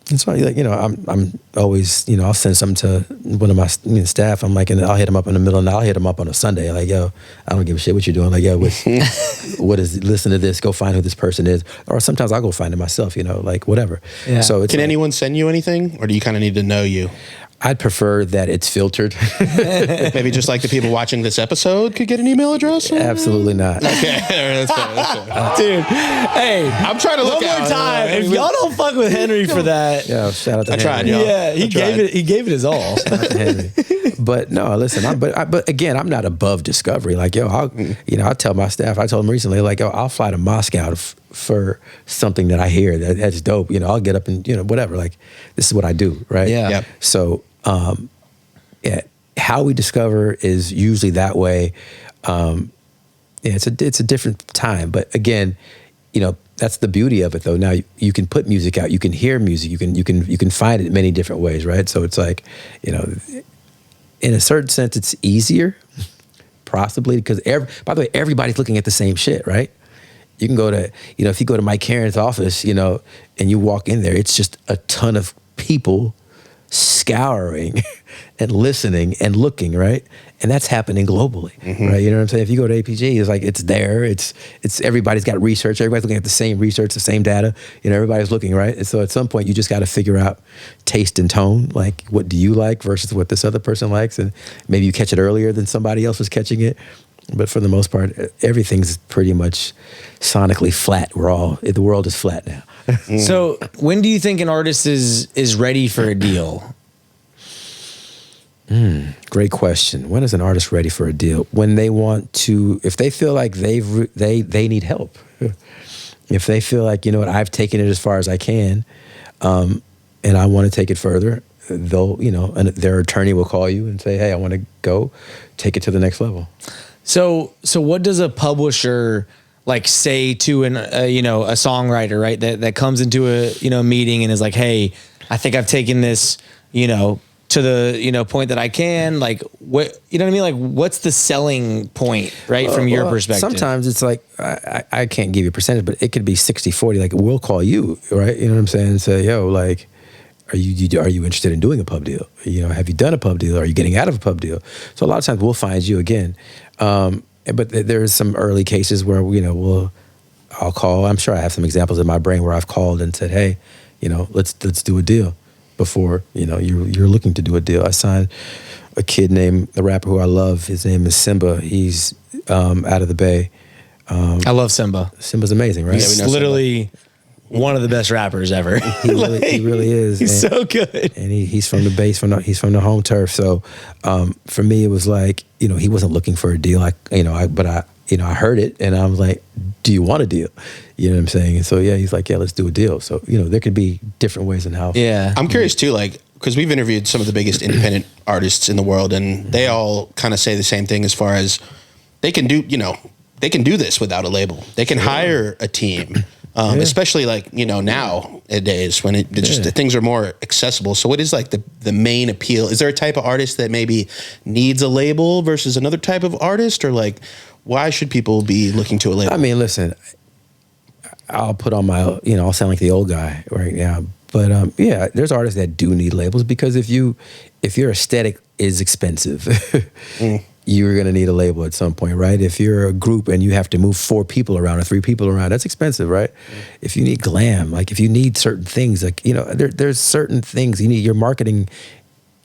And so, I'm always, I'll send something to one of my staff. I'm like, and I'll hit them up in the middle, and I'll hit them up on a Sunday. Like, yo, I don't give a shit what you're doing. Like, yo, what is? Listen to this. Go find who this person is. Or sometimes I'll go find it myself. Like whatever. Yeah. So it's Can anyone send you anything, or do you kind of need to know you? I'd prefer that it's filtered. Maybe just like the people watching this episode could get an email address? Absolutely not. Okay, that's fair. Dude, hey, I'm trying to look one more out. time. If y'all don't fuck with Henry for that. Yeah, shout out to I tried, Henry. y'all. Yeah, he I tried. gave it his all. Shout out to Henry. But no, listen. But again, I'm not above discovery. Like, yo, I'll tell my staff. I told them recently, like, yo, I'll fly to Moscow for something that I hear that's dope. I'll get up and whatever. Like, this is what I do, right? Yeah. Yep. So, how we discover is usually that way. It's a different time, but again, that's the beauty of it, though. Now you can put music out, you can hear music, you can find it many different ways, right? So it's like, in a certain sense, it's easier, possibly, because by the way, everybody's looking at the same shit, right? You can go to, if you go to Mike Karen's office, and you walk in there, it's just a ton of people scouring and listening and looking, right? And that's happening globally, right? You know what I'm saying? If you go to APG, it's like it's there. It's everybody's got research. Everybody's looking at the same research, the same data. Everybody's looking, right? And so at some point, you just got to figure out taste and tone. Like, what do you like versus what this other person likes? And maybe you catch it earlier than somebody else was catching it. But for the most part, everything's pretty much sonically flat. The world is flat now. So when do you think an artist is ready for a deal? Great question. When is an artist ready for a deal? When they want to, if they feel like they need help. If they feel like, you know what, I've taken it as far as I can, and I want to take it further, they'll, you know, and their attorney will call you and say, hey, I want to go take it to the next level. So what does a publisher like say to you know, a songwriter, right? That comes into a, you know, meeting and is like, hey, I think I've taken this, you know, to the, you know, point that I can, like, what, you know what I mean? Like, what's the selling point, right? From your perspective? Sometimes it's like, I can't give you a percentage, but it could be 60-40. Like, we'll call you, right? You know what I'm saying? And say, yo, like, are you interested in doing a pub deal? You know, have you done a pub deal? Are you getting out of a pub deal? So a lot of times we'll find you again. But there's some early cases where, you know, I'll call. I'm sure I have some examples in my brain where I've called and said, hey, you know, let's do a deal. Before, you know, you're looking to do a deal. I signed a kid named, a rapper who I love. His name is Simba. He's out of the Bay. I love Simba. Simba's amazing, right? He's literally one of the best rappers ever. He really is. He's so good. And he's from the Bay. He's from the home turf. So for me, it was like, you know, he wasn't looking for a deal. I heard it, and I was like, do you want a deal? You know what I'm saying? And so, yeah, he's like, yeah, let's do a deal. So, you know, there could be different ways in how. Yeah. I'm curious too, like, because we've interviewed some of the biggest independent artists in the world, and they all kind of say the same thing as far as they can do, you know, they can do this without a label. They can hire a team, especially like, you know, nowadays when things are more accessible. So what is like the main appeal? Is there a type of artist that maybe needs a label versus another type of artist, or like, why should people be looking to a label? I mean, listen, I'll put on my, you know, I'll sound like the old guy right now. But yeah, there's artists that do need labels, because if your aesthetic is expensive, you're going to need a label at some point, right? If you're a group and you have to move 4 people around or 3 people around, that's expensive, right? If you need glam, like if you need certain things, like, you know, there's certain things you need. Your marketing,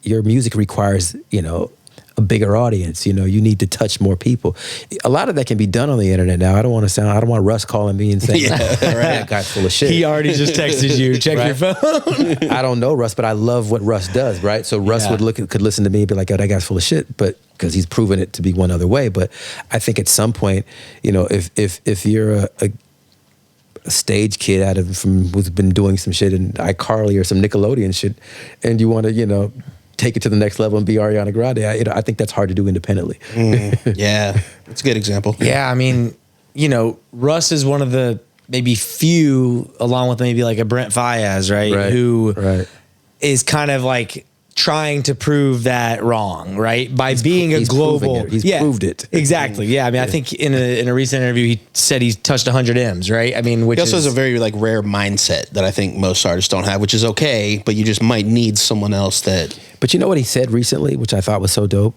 your music requires, you know, a bigger audience. You know, you need to touch more people. A lot of that can be done on the internet now. I don't want Russ calling me and saying, that guy's full of shit. He already just texted you, check your phone. I don't know Russ, but I love what Russ does, right? So Russ could listen to me and be like, oh, that guy's full of shit, but because he's proven it to be one other way. But I think at some point, you know, if you're a stage kid who's been doing some shit in iCarly or some Nickelodeon shit, and you want to, you know, take it to the next level and be Ariana Grande, I think that's hard to do independently. Yeah, that's a good example. Yeah, I mean, you know, Russ is one of the maybe few, along with maybe like a Brent Faiyaz, right? Who is kind of like trying to prove that wrong, right? By being a global, he's proved it. Exactly. Yeah. I mean, I think in a recent interview, he said he's touched 100 M's, right? I mean, which he also has a very like rare mindset that I think most artists don't have, which is okay, but you just might need someone else that. But you know what he said recently, which I thought was so dope,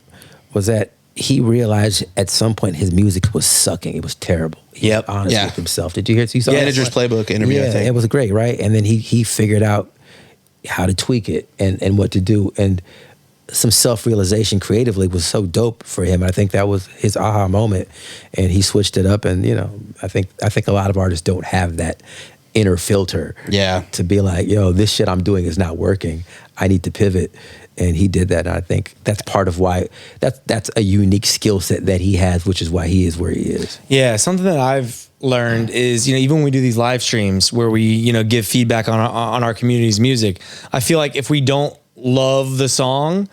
was that he realized at some point his music was sucking. It was terrible. He was honest with himself. Did you hear? You saw Manager's Playbook interview. I think it was great, right? And then he figured out how to tweak it and what to do, and some self-realization creatively was so dope for him. I think that was his aha moment, and he switched it up. And you know, I think a lot of artists don't have that inner filter to be like, yo, this shit I'm doing is not working, I need to pivot. And he did that, and I think that's part of why that's a unique skill set that he has, which is why he is where he is. Yeah, something that I've learned is, you know, even when we do these live streams where we, you know, give feedback on our community's music, I feel like if we don't love the song,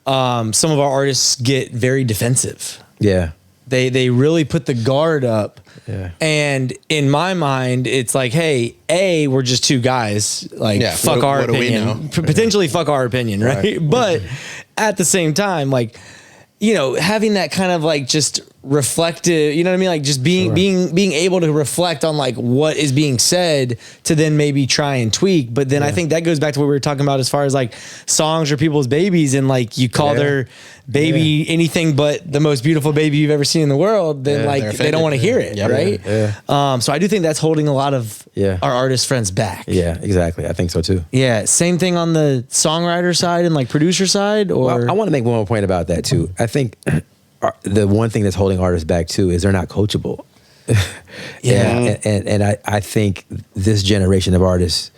some of our artists get very defensive. Yeah. They really put the guard up. Yeah. And in my mind, it's like, hey, we're just 2 guys. Like, fuck our opinion. Potentially fuck our opinion, right? But at the same time, like, you know, having that kind of like just reflective, you know what I mean? Like just being able to reflect on like what is being said to then maybe try and tweak. But then I think that goes back to what we were talking about as far as like songs are people's babies, and like you call their baby anything but the most beautiful baby you've ever seen in the world, then like they don't want to hear it, right? Yeah. So I do think that's holding a lot of our artist friends back. Yeah, exactly. I think so too. Yeah. Same thing on the songwriter side and like producer side, or well, I want to make one more point about that too. I think the one thing that's holding artists back too is they're not coachable. And I think this generation of artists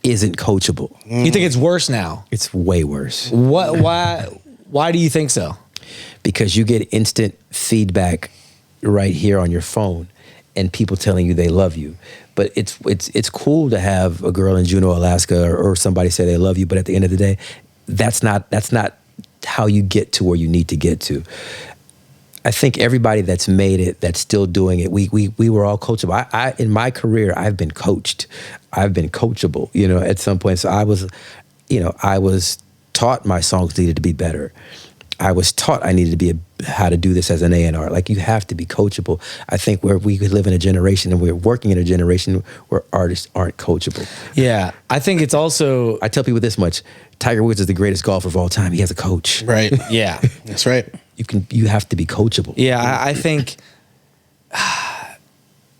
isn't coachable. You think it's worse now? It's way worse. Why do you think so? Because you get instant feedback right here on your phone and people telling you they love you. But it's cool to have a girl in Juneau, Alaska or somebody say they love you, but at the end of the day, that's not how you get to where you need to get to. I think everybody that's made it, that's still doing it, we were all coachable. I in my career, I've been coached. I've been coachable, at some point. So I was taught my songs needed to be better. I was taught I needed to be how to do this as an A&R. Like, you have to be coachable. I think where we live in a generation and we're working in a generation where artists aren't coachable. Yeah, I think it's also... I tell people this much: Tiger Woods is the greatest golfer of all time. He has a coach. Right. Yeah. That's right. You have to be coachable. Yeah, I think...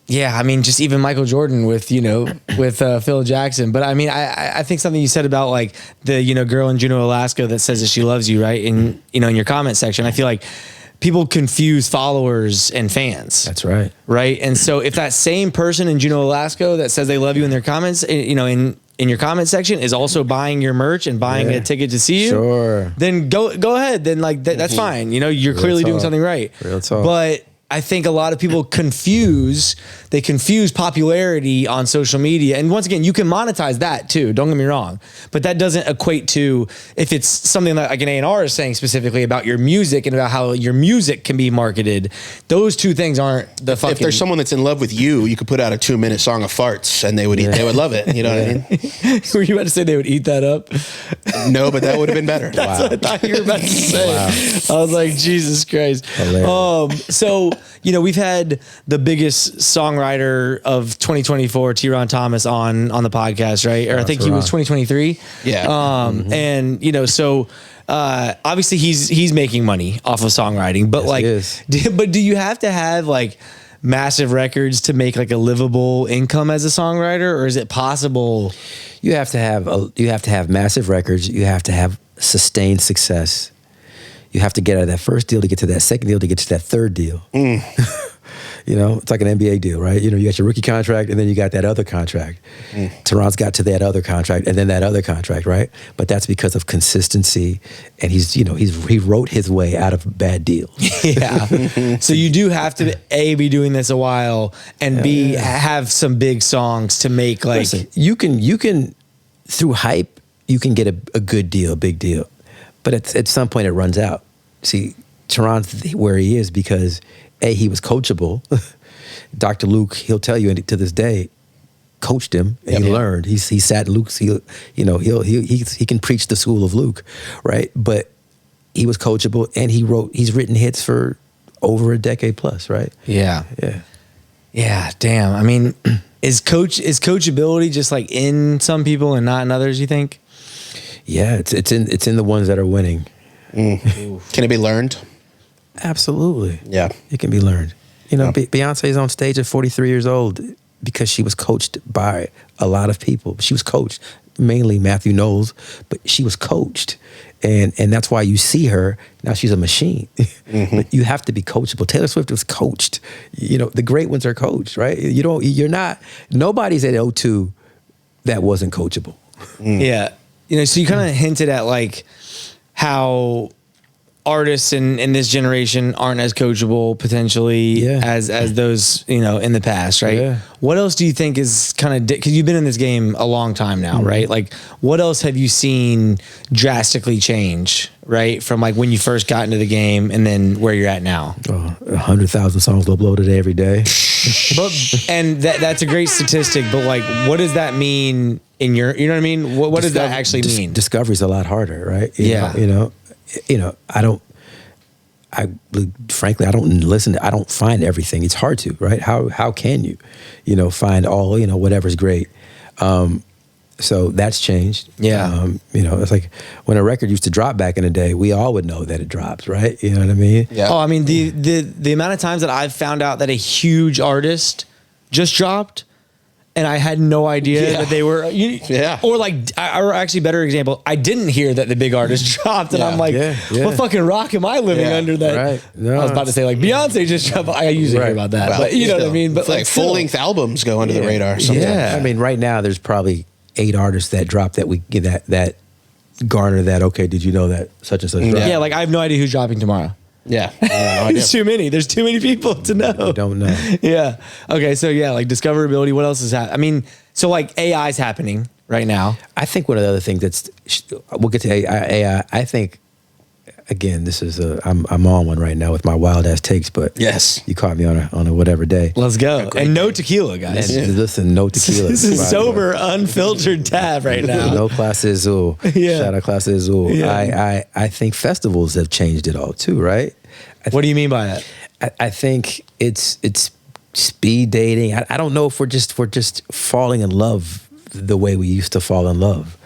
Yeah, I mean, just even Michael Jordan with Phil Jackson. But I mean, I think something you said about like the girl in Juneau, Alaska that says that she loves you, right? And in your comment section, I feel like people confuse followers and fans. That's right. Right. And so if that same person in Juneau, Alaska that says they love you in their comments, in your comment section is also buying your merch and buying a ticket to see you, sure, then go ahead. Then like that's fine. You're clearly doing something right. Real talk. But I think a lot of people confuse popularity on social media. And once again, you can monetize that too, don't get me wrong. But that doesn't equate to, if it's something that like an A&R is saying specifically about your music and about how your music can be marketed, those two things aren't the fucking... If there's someone that's in love with you, you could put out a 2-minute song of farts and they would love it. You know what I mean? Were you about to say they would eat that up? No, but that would have been better. That's what I thought you were about to say. Wow. I was like, Jesus Christ. So, we've had the biggest songwriter of 2024, T-Ron Thomas, on the podcast, right? Or I think he was 2023. Yeah. And so obviously he's making money off of songwriting, but but do you have to have like massive records to make like a livable income as a songwriter, or is it possible? You have to have massive records. You have to have sustained success. You have to get out of that first deal to get to that second deal to get to that third deal. It's like an NBA deal, right? You got your rookie contract and then you got that other contract. Tehran's got to that other contract and then that other contract, right? But that's because of consistency, and he wrote his way out of bad deals. Yeah. So you do have to be doing this a while and have some big songs to make like... Listen, you can through hype, you can get a good deal, a big deal. But at some point it runs out. See, Tehran's where he is because he was coachable. Dr. Luke, he'll tell you to this day, coached him and he learned. He sat Luke's. He can preach the school of Luke, right? But he was coachable and he's written hits for over a decade plus, right? Yeah. Yeah. Yeah. Damn. I mean, is coachability just like in some people and not in others, you think? Yeah, it's in the ones that are winning. Can it be learned? Absolutely. Yeah. It can be learned. Beyonce's on stage at 43 years old because she was coached by a lot of people. She was coached, mainly Matthew Knowles, but she was coached. And that's why you see her, now she's a machine. But you have to be coachable. Taylor Swift was coached. The great ones are coached, right? Nobody's at O2 that wasn't coachable. Yeah. So you kind of hinted at like how artists in this generation aren't as coachable potentially as those, in the past, right? Yeah. What else do you think is kind of, because you've been in this game a long time now, right? Like what else have you seen drastically change, right? From like when you first got into the game and then where you're at now? 100,000 songs uploaded every day. And that's a great statistic, but like, what does that mean in your, you know what I mean? What does that actually mean? Discovery's a lot harder, right? Frankly, I don't listen I don't find everything. It's hard to, right? How can you, find all, whatever's great. So that's changed. Yeah. It's like when a record used to drop back in the day, we all would know that it drops, right? You know what I mean? Yeah. Oh, I mean, the amount of times that I've found out that a huge artist just dropped and I had no idea that they were, or like, or actually better example, I didn't hear that the big artist dropped and I'm like, what fucking rock am I living under that? Right. No, I was about to say like Beyonce just dropped, I usually hear about that, but you know what I mean? But like full-length albums go under the radar sometimes. Yeah. I mean, right now there's probably 8 artists that drop that we get that garner that, okay, did you know that such and such dropped? Yeah, like I have no idea who's dropping tomorrow. Yeah. There's too many. There's too many people to know. We don't know. Yeah. Okay. So yeah, like discoverability. What else is happening? I mean, so like AI is happening right now. I think one of the other things we'll get to AI. I think, again, this is I'm on one right now with my wild ass takes, but Yes. you caught me on a whatever day. Let's go. And no tequila, guys. And listen, no tequila. This is sober, unfiltered Tab right now. No Clase Azul. Yeah. Shout out Clase Azul. Yeah. I think festivals have changed it all too, right? What do you mean by that? I think it's speed dating. I don't know if we're just falling in love the way we used to fall in love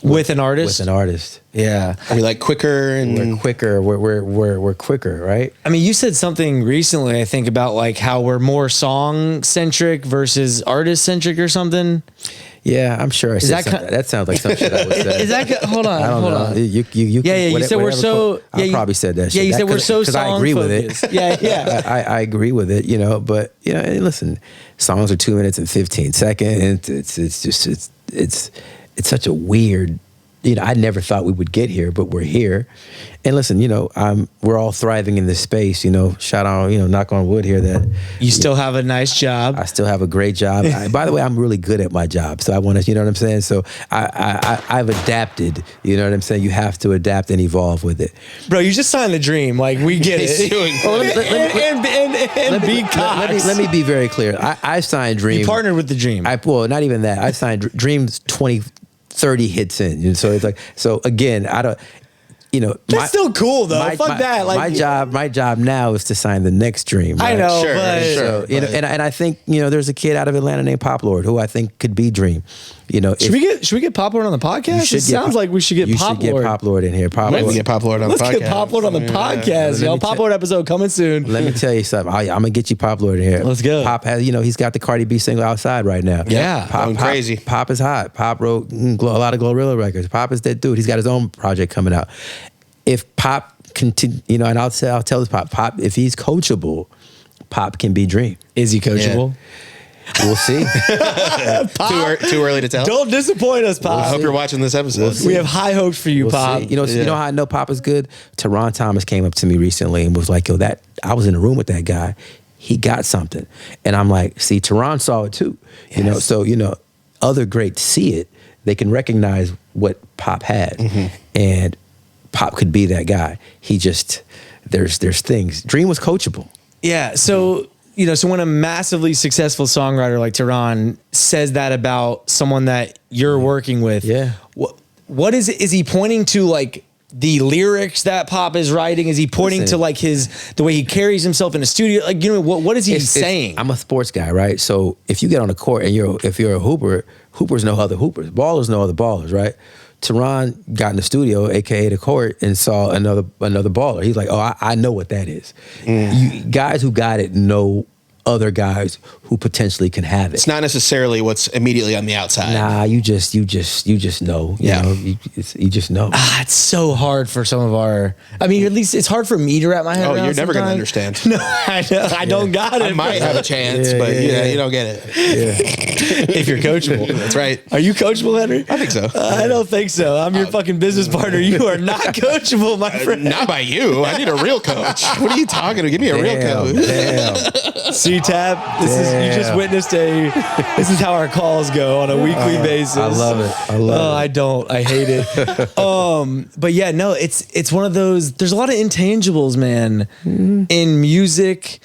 With an artist? With an artist. Yeah. Are we like quicker and We're quicker. We're quicker, right? I mean, you said something recently, I think, about like how we're more song centric versus artist centric or something. Yeah, I'm sure. I said that that sounds like some shit I would say. Is that hold on? I don't hold know. on. You You said we're so. I probably said that. Yeah, shit. you said we're so because song I agree with focused. it. Yeah. I agree with it. But hey, listen, songs are 2 minutes and 15 seconds. It's such a weird. I never thought we would get here, but we're here. And listen, we're all thriving in this space. Shout out, knock on wood here that You still have a nice job. I still have a great job. By the way, I'm really good at my job. So I want to, you know what I'm saying? So I've adapted, you know what I'm saying? You have to adapt and evolve with it. Bro, you just signed the dream. Like, we get it. Let me be very clear. I signed Dream. You partnered with the Dream. Not even that. I signed Dream's 30 hits in. And so it's like, so again, I don't, That's still cool though. Fuck that. Like my job now is to sign the next Dream. Right? I know, Sure, but sure. So, and I think, there's a kid out of Atlanta named Pop Lord who I think could be Dream. Should we get Pop Lord on the podcast? It sounds like we should get Pop Lord. You should get Pop Lord in here. Let's get Pop Lord on the podcast. Let's get Pop Lord on the podcast, y'all. Pop Lord episode coming soon. Let me tell you something. I'm gonna get you Pop Lord in here. Let's go. Pop has, he's got the Cardi B single Outside right now. Yeah. Going crazy. Pop is hot. Pop wrote a lot of Glorilla records. Pop is that dude. He's got his own project coming out. If Pop continue, and I'll tell this Pop, if he's coachable, Pop can be Dream. Is he coachable? Yeah. We'll see. Too early to tell. Don't disappoint us, Pop. I hope you're watching this episode. We have high hopes for you, We'll Pop. see. You know how I know Pop is good? Teron Thomas came up to me recently and was like, I was in the room with that guy. He got something. And I'm like, see, Teron saw it too. Yes. So other greats see it. They can recognize what Pop had. Mm-hmm. And Pop could be that guy. He just, there's things. Dream was coachable. Yeah. So, so when a massively successful songwriter like Teron says that about someone that you're working with, what is it? Is he pointing to like the lyrics that Pop is writing? Is he pointing to like the way he carries himself in the studio? Like, what is he saying? I'm a sports guy, right? So if you get on the court and if you're a hooper, hoopers know other hoopers. Ballers know other ballers, right? Teron got in the studio, aka the court, and saw another baller. He's like, "Oh, I know what that is." Guys who got it know other guys who potentially can have it. It's not necessarily what's immediately on the outside. Nah, you just know. You just know. It's so hard for some of our. I mean, at least it's hard for me to wrap my head around. You're never going to sometimes. understand. No, I know. I don't got it. I might have a chance, but you don't get it. If you're coachable. That's right. Are you coachable, Henry? I think so. I don't think so. I'm your fucking business partner. You are not coachable, my friend. Not by you. I need a real coach. What are you talking to? Give me a real coach. Damn. See, Tab, you just witnessed this is how our calls go on a weekly basis. I love it. I hate it. But yeah, no, it's one of those, there's a lot of intangibles, man, in music,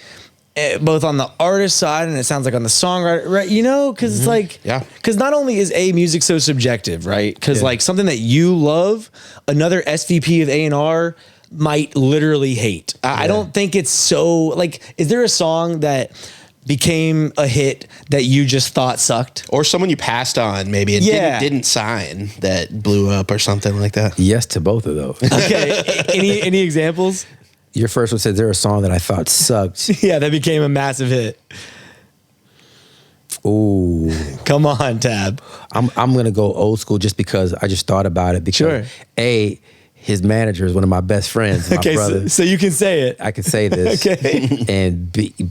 both on the artist side and it sounds like on the songwriter, right? Because it's like, because not only is music so subjective, right? Because like something that you love, another SVP of A&R might literally hate. I don't think it's so, like, is there a song that became a hit that you just thought sucked? Or someone you passed on maybe and didn't sign that blew up or something like that? Yes to both of those. Okay. Any examples? Your first one said there a song that I thought sucked. Yeah, that became a massive hit. Ooh. Come on, Tab. I'm gonna go old school just because I just thought about it because his manager is one of my best friends, my brother. So you can say it. I can say this. Okay. And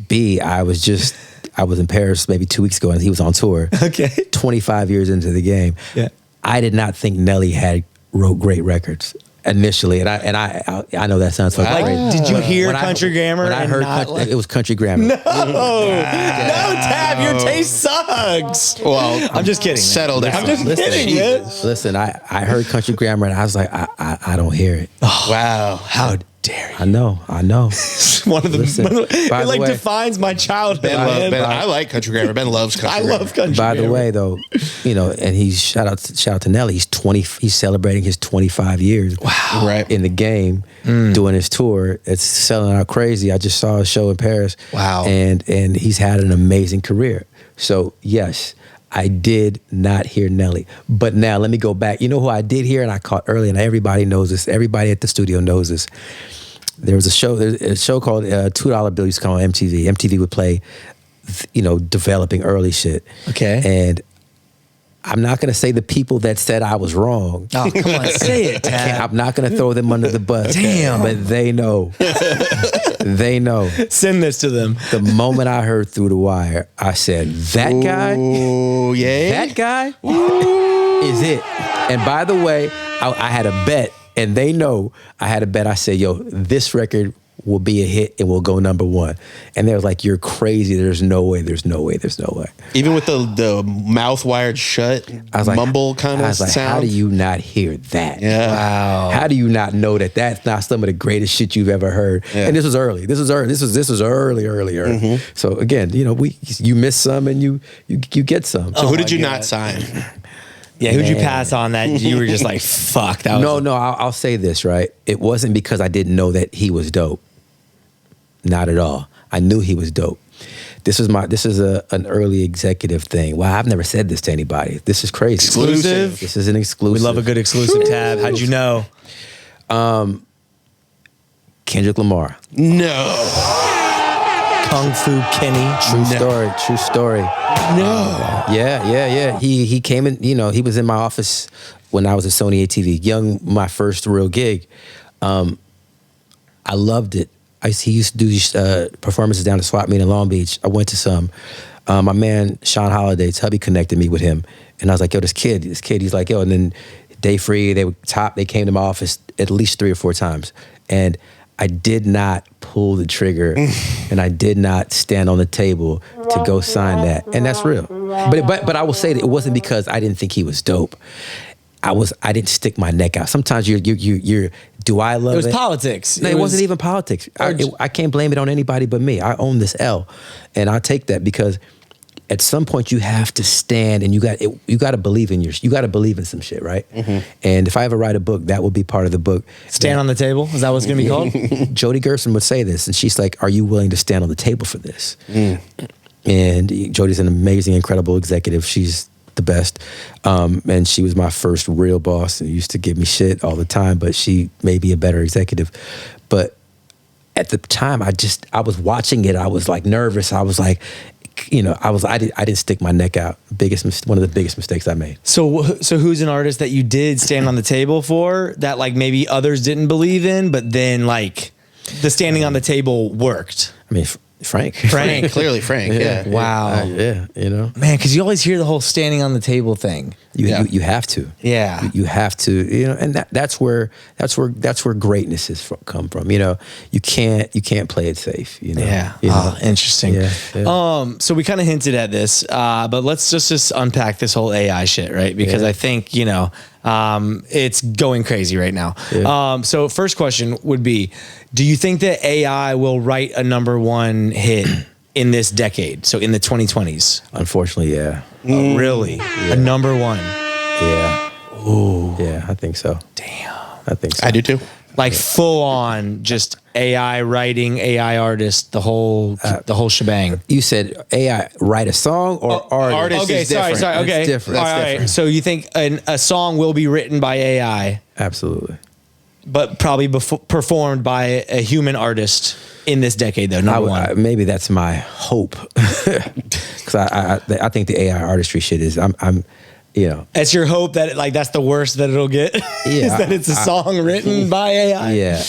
B, I was just I was in Paris maybe 2 weeks ago, and he was on tour. Okay. 25 years into the game. Yeah. I did not think Nelly wrote great records initially, and I know that sounds like crazy. Did you hear Country Grammar? When I heard it was Country Grammar. No, Tab, your taste sucks. Well, I'm just kidding. Settle down. I'm just kidding, man. Listen, I heard Country Grammar, and I was like, I don't hear it. Wow. How dare you? I know. One of the Listen, by it the like way- defines my childhood. Ben, man. I like Country Grammar. Ben loves Country I Grammar. love Country By the Grammar. way, though, and he's shout out to Nelly. He's celebrating his 25 years. Wow. Right. In the game, doing his tour. It's selling out crazy. I just saw a show in Paris. Wow. And he's had an amazing career. So yes, I did not hear Nelly. But now let me go back. You know who I did hear and I caught early, and everybody knows this. Everybody at the studio knows this. There's a show called $2 Bill used to come on MTV. MTV would play, developing early shit. Okay. And I'm not going to say the people that said I was wrong. Oh, come on, say it, Tab. I'm not going to throw them under the bus. Damn. But they know. They know. Send this to them. The moment I heard Through the Wire, I said, that guy, Oh, yeah. that guy is it. And by the way, I had a bet, and they know I had a bet. I said, yo, this record will be a hit and will go #1. And they was like, you're crazy. There's no way. Even with the mouth wired shut, I was like, mumble kind of I was like, sound. how do you not hear that? Yeah. Wow. How do you not know that that's not some of the greatest shit you've ever heard? Yeah. And this was early. This was early. Mm-hmm. So again, you miss some and you get some. So who did you not sign? Yeah, who'd you Man. pass on that you were just like, fuck, that was No, I'll say this, right? It wasn't because I didn't know that he was dope. Not at all. I knew he was dope. This is an early executive thing. Wow, I've never said this to anybody. This is crazy. Exclusive? This is an exclusive. We love a good exclusive, Tab. How'd you know? Kendrick Lamar. No. Kung Fu Kenny. True story. No. Yeah. He came in, he was in my office when I was at Sony ATV. My first real gig. I loved it. He used to do these performances down at Swap Meet in Long Beach. I went to some. My man, Sean Holliday's hubby connected me with him. And I was like, yo, this kid, he's like, yo, and then Day Free, they came to my office at least 3 or 4 times. And I did not pull the trigger and I did not stand on the table to go sign that. And that's real. But I will say that it wasn't because I didn't think he was dope. I didn't stick my neck out. Sometimes you're do I love it? It was politics. No, it wasn't even politics. I can't blame it on anybody but me. I own this L. And I take that because at some point you have to stand and you got to believe in you got to believe in some shit, right? Mm-hmm. And if I ever write a book, that will be part of the book. Stand on the table? Is that what's going to be called? Jody Gerson would say this, and she's like, are you willing to stand on the table for this? And Jody's an amazing, incredible executive. She's the best. And she was my first real boss and used to give me shit all the time, but she made me a better executive. But at the time, I was watching it. I was like nervous. I was like, I didn't stick my neck out. One of the biggest mistakes I made. So who's an artist that you did stand on the table for that like maybe others didn't believe in, but then like the standing on the table worked? I mean, Frank. Clearly Frank. Yeah. Wow. Yeah. Man, because you always hear the whole standing on the table thing. You have to. Yeah. You have to, and that's where greatness come from. You can't play it safe. Yeah. You know? Oh, interesting. Yeah. So we kind of hinted at this, but let's just unpack this whole AI shit, right? Because I think, it's going crazy right now. Yeah. So first question would be, do you think that AI will write a #1 hit in this decade? So in the 2020s? Unfortunately, yeah. Really? Yeah. A #1? Yeah. Ooh. Yeah, I think so. Damn. I think so. I do too. Like full on just AI writing, AI artist, the whole shebang. You said AI write a song or artist? Artist Okay, is different. sorry. Okay. It's different. All That's right. different. So you think a song will be written by AI, Absolutely. but probably performed by a human artist in this decade, though, #1. Maybe that's my hope. Because I think the AI artistry shit is, It's your hope that that's the worst that it'll get? Yeah, is that it's a song written by AI? Yeah.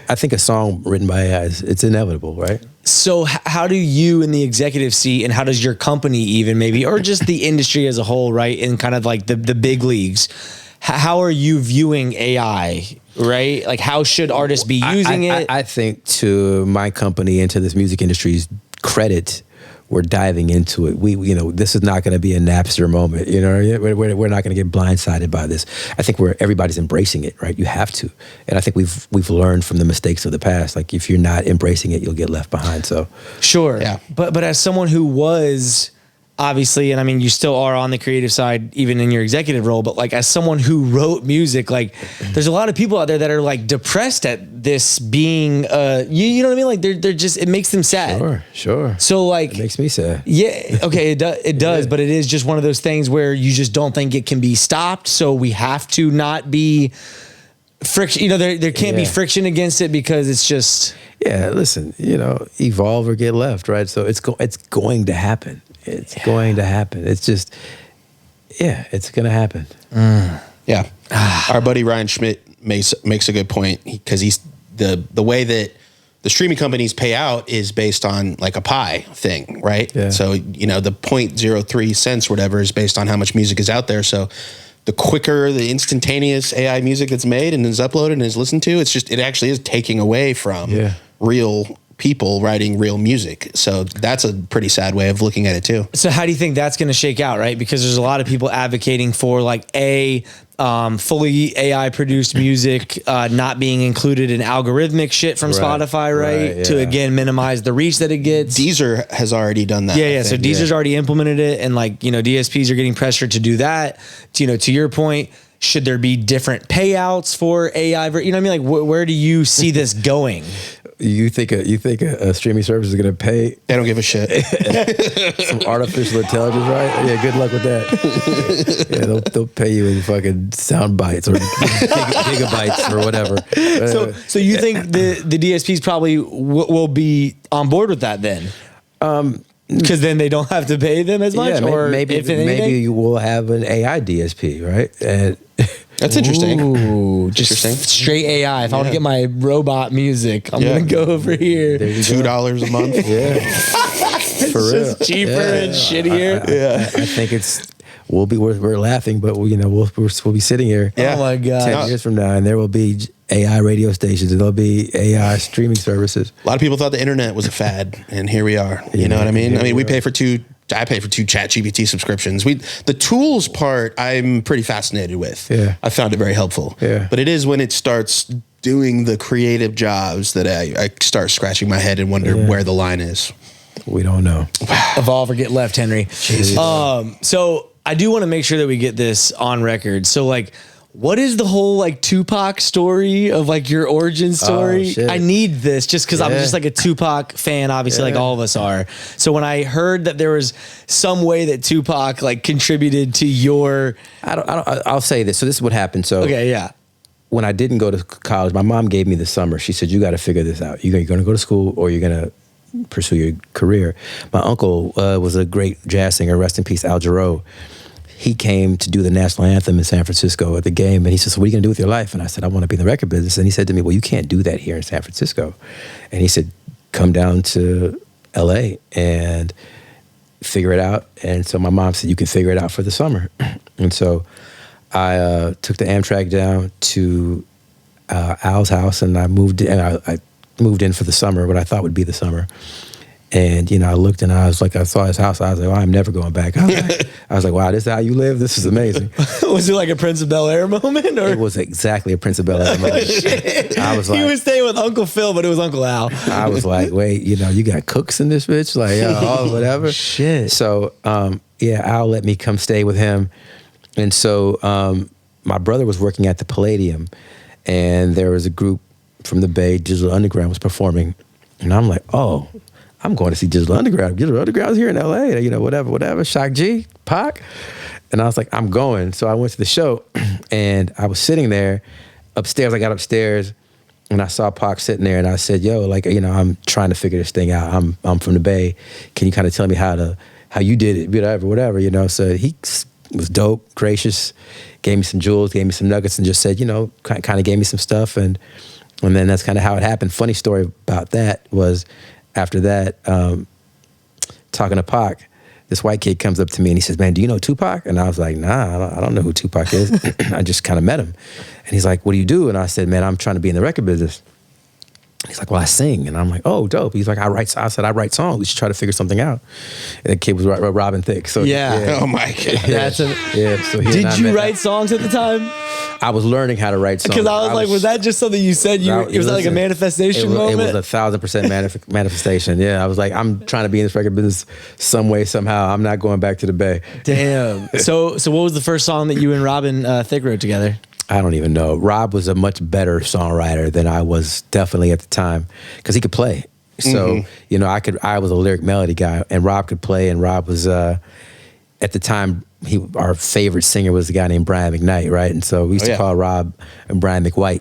I think a song written by AI it's inevitable, right? So how do you in the executive seat, and how does your company even maybe, or just the industry as a whole, right, in kind of like the big leagues, how are you viewing AI, right? Like how should artists be using it? I think to my company and to this music industry's credit, we're diving into it. We this is not going to be a Napster moment. We're not going to get blindsided by this. I think everybody's embracing it, right? You have to, and I think we've learned from the mistakes of the past. Like if you're not embracing it, you'll get left behind. So sure, yeah. But as someone who was obviously, and I mean, you still are on the creative side, even in your executive role, but like as someone who wrote music, like there's a lot of people out there that are like depressed at this being, you know what I mean? Like they're just, it makes them sad. Sure. So like, it makes me sad. Yeah. Okay. It does, but it is just one of those things where you just don't think it can be stopped. So we have to not be friction, there can't be friction against it because it's just. Yeah. Listen, evolve or get left, right? So it's going to happen. It's going to happen. It's just, it's going to happen. Yeah. Our buddy Ryan Schmidt makes a good point because he's the way that the streaming companies pay out is based on like a pie thing, right? Yeah. So, the 0.03 cents or whatever is based on how much music is out there. So the quicker the instantaneous AI music that's made and is uploaded and is listened to, it actually is taking away from real people writing real music. So that's a pretty sad way of looking at it too. So how do you think that's going to shake out, right? Because there's a lot of people advocating for like fully AI produced music not being included in algorithmic shit from Spotify, right? To again minimize the reach that it gets. Deezer has already done that. Yeah. So Deezer's already implemented it, and like DSPs are getting pressured to do that. To your point, should there be different payouts for AI? You know what I mean? Like where do you see this going? You think a streaming service is going to pay? They don't give a shit. Some artificial intelligence, right? Yeah, good luck with that. Yeah, they'll pay you in fucking sound bites or gigabytes or whatever. So you think the DSPs probably will be on board with that then? Because then they don't have to pay them as much, or maybe you will have an AI DSP, right? And that's interesting. Ooh, just straight AI. If I want to get my robot music, I'm gonna go over here. $2 a month. For real. Just cheaper and shittier. I think we're laughing, but we'll be sitting here. Oh my God. 10 years from now, and there will be AI radio stations, and there'll be AI streaming services. A lot of people thought the internet was a fad, and here we are. You know what I mean? I pay for 2 ChatGPT subscriptions. The tools part, I'm pretty fascinated with. Yeah. I found it very helpful. Yeah. But it is when it starts doing the creative jobs that I start scratching my head and wonder where the line is. We don't know. Evolve or get left, Henry. So I do want to make sure that we get this on record. So like, what is the whole like Tupac story of like your origin story? I need this just because I'm just like a Tupac fan, obviously, like all of us are. So when I heard that there was some way that Tupac like contributed to your, I'll say this. So this is what happened. So when I didn't go to college, my mom gave me the summer. She said, "You got to figure this out. You're going to go to school, or you're going to pursue your career." My uncle was a great jazz singer. Rest in peace, Al Jarreau. He came to do the national anthem in San Francisco at the game, and he said, "So what are you going to do with your life?" And I said, "I want to be in the record business." And he said to me, "Well, you can't do that here in San Francisco." And he said, "Come down to LA and figure it out." And so my mom said, "You can figure it out for the summer." And so I took the Amtrak down to Al's house, and I moved in. I moved in for the summer, what I thought would be the summer. And, I looked and I saw his house. I was like, "Oh, I'm never going back." I was like, "Wow, this is how you live? This is amazing." Was it like a Prince of Bel-Air moment? Or? It was exactly a Prince of Bel-Air moment. Shit. I was like, he was staying with Uncle Phil, but it was Uncle Al. I was like, "Wait, you got cooks in this bitch?" Like, whatever. Shit. So, Al let me come stay with him. And so my brother was working at the Palladium, and there was a group from the Bay, Digital Underground, was performing. And I'm like, "Oh, I'm going to see Digital Underground. Digital Underground's here in LA, whatever. Shock G, Pac." And I was like, "I'm going." So I went to the show, and I was sitting there upstairs. I got upstairs, and I saw Pac sitting there, and I said, "Yo, I'm trying to figure this thing out. I'm from the Bay. Can you kind of tell me how you did it, whatever. So he was dope, gracious, gave me some jewels, gave me some nuggets, and just said, kind of gave me some stuff, and then that's kind of how it happened. Funny story about that was, after that, talking to Pac, this white kid comes up to me and he says, "Man, do you know Tupac?" And I was like, "Nah, I don't know who Tupac is." I just kind of met him. And he's like, "What do you do?" And I said, "Man, I'm trying to be in the record business." He's like, "Well, I sing." And I'm like, "Oh, dope." He's like, I said, "I write songs. We should try to figure something out." And the kid was Robin Thicke. So yeah. Oh my God. So did you write songs at the time? I was learning how to write songs. Because I was like, was that just something you said? Was that like a manifestation moment? It was 1,000% manifestation. Yeah, I was like, I'm trying to be in this record business some way, somehow. I'm not going back to the Bay. Damn. So what was the first song that you and Robin Thicke wrote together? I don't even know. Rob was a much better songwriter than I was definitely at the time because he could play. So, you know, I was a lyric melody guy and Rob could play, and Rob was, at the time, our favorite singer was a guy named Brian McKnight, right? And so we used to call Rob and Brian McWhite.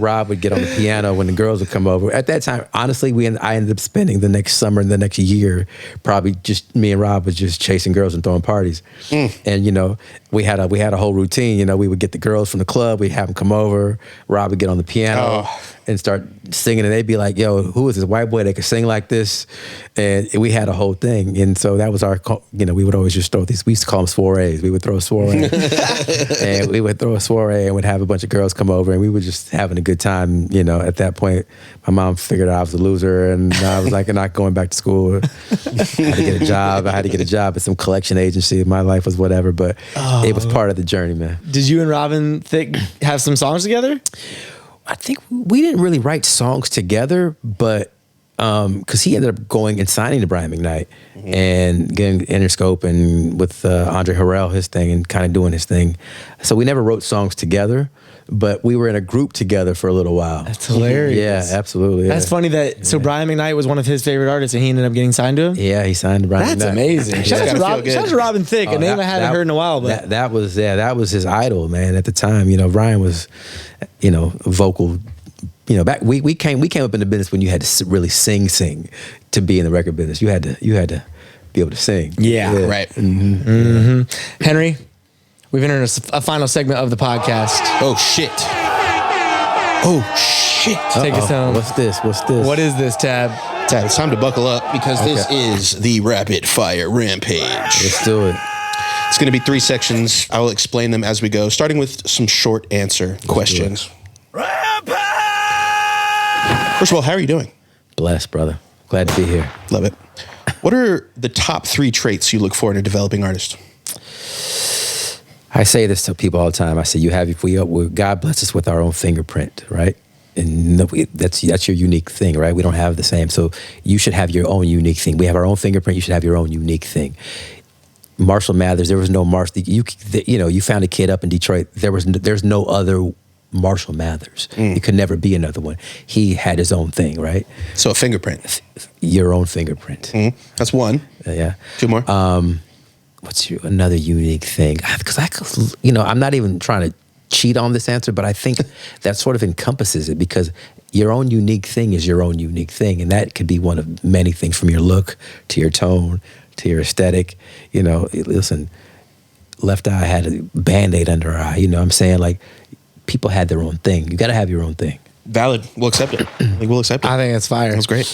Rob would get on the piano when the girls would come over. At that time, honestly, I ended up spending the next summer and the next year, probably just me and Rob was just chasing girls and throwing parties. And you know, we had a whole routine. You know, we would get the girls from the club, we'd have them come over. Rob would get on the piano and start singing, and they'd be like, "Yo, who is this white boy that could sing like this?" And we had a whole thing, and so that was our, you know, we would always just throw these. We used to call them soirees. We would throw a soiree, and we would throw a soiree, and would have a bunch of girls come over, and we were just having a good time. You know, at that point, my mom figured out I was a loser, and I was like, not going back to school. I had to get a job. I had to get a job at some collection agency. My life was whatever, but it was part of the journey, man. Did you and Robin Thicke have some songs together? I think we didn't really write songs together, but because he ended up going and signing to Brian McKnight and getting Interscope and with Andre Harrell, his thing, and kind of doing his thing. So we never wrote songs together, but we were in a group together for a little while. That's hilarious. Yeah, absolutely. That's funny that, so Brian McKnight was one of his favorite artists and he ended up getting signed to him? Yeah, he signed to Brian McKnight. That's amazing. Shout out to Robin Thicke, a name I hadn't heard in a while. But that was his idol, man, at the time. You know, Brian was, you know, vocal. You know, back we came up in the business when you had to really sing to be in the record business. You had to be able to sing. Yeah. Right. Henry, we've entered a final segment of the podcast. Oh shit. Take us home. What's this? What is this, Tab? Tab, it's time to buckle up because this is the Rapid Fire Rampage. Let's do it. It's going to be 3 sections. I will explain them as we go, starting with some short answer questions. First of all, how are you doing? Blessed, brother. Glad to be here. Love it. What are the top 3 traits you look for in a developing artist? I say this to people all the time. I say, God bless us with our own fingerprint, right? And that's your unique thing, right? We don't have the same. So you should have your own unique thing. We have our own fingerprint. You should have your own unique thing. Marshall Mathers, there was no Marshall. You found a kid up in Detroit. There's no other Marshall Mathers. It could never be another one. He had his own thing, right? So a fingerprint. Your own fingerprint. That's one. Yeah. 2 more. What's another unique thing? Because I'm not even trying to cheat on this answer, but I think that sort of encompasses it, because your own unique thing is your own unique thing, and that could be one of many things, from your look to your tone to your aesthetic. You know, listen, Left Eye had a Band-Aid under her eye. You know what I'm saying? Like, people had their own thing. You got to have your own thing. Valid. We'll accept it. We'll accept it. I think that's fire. That's great.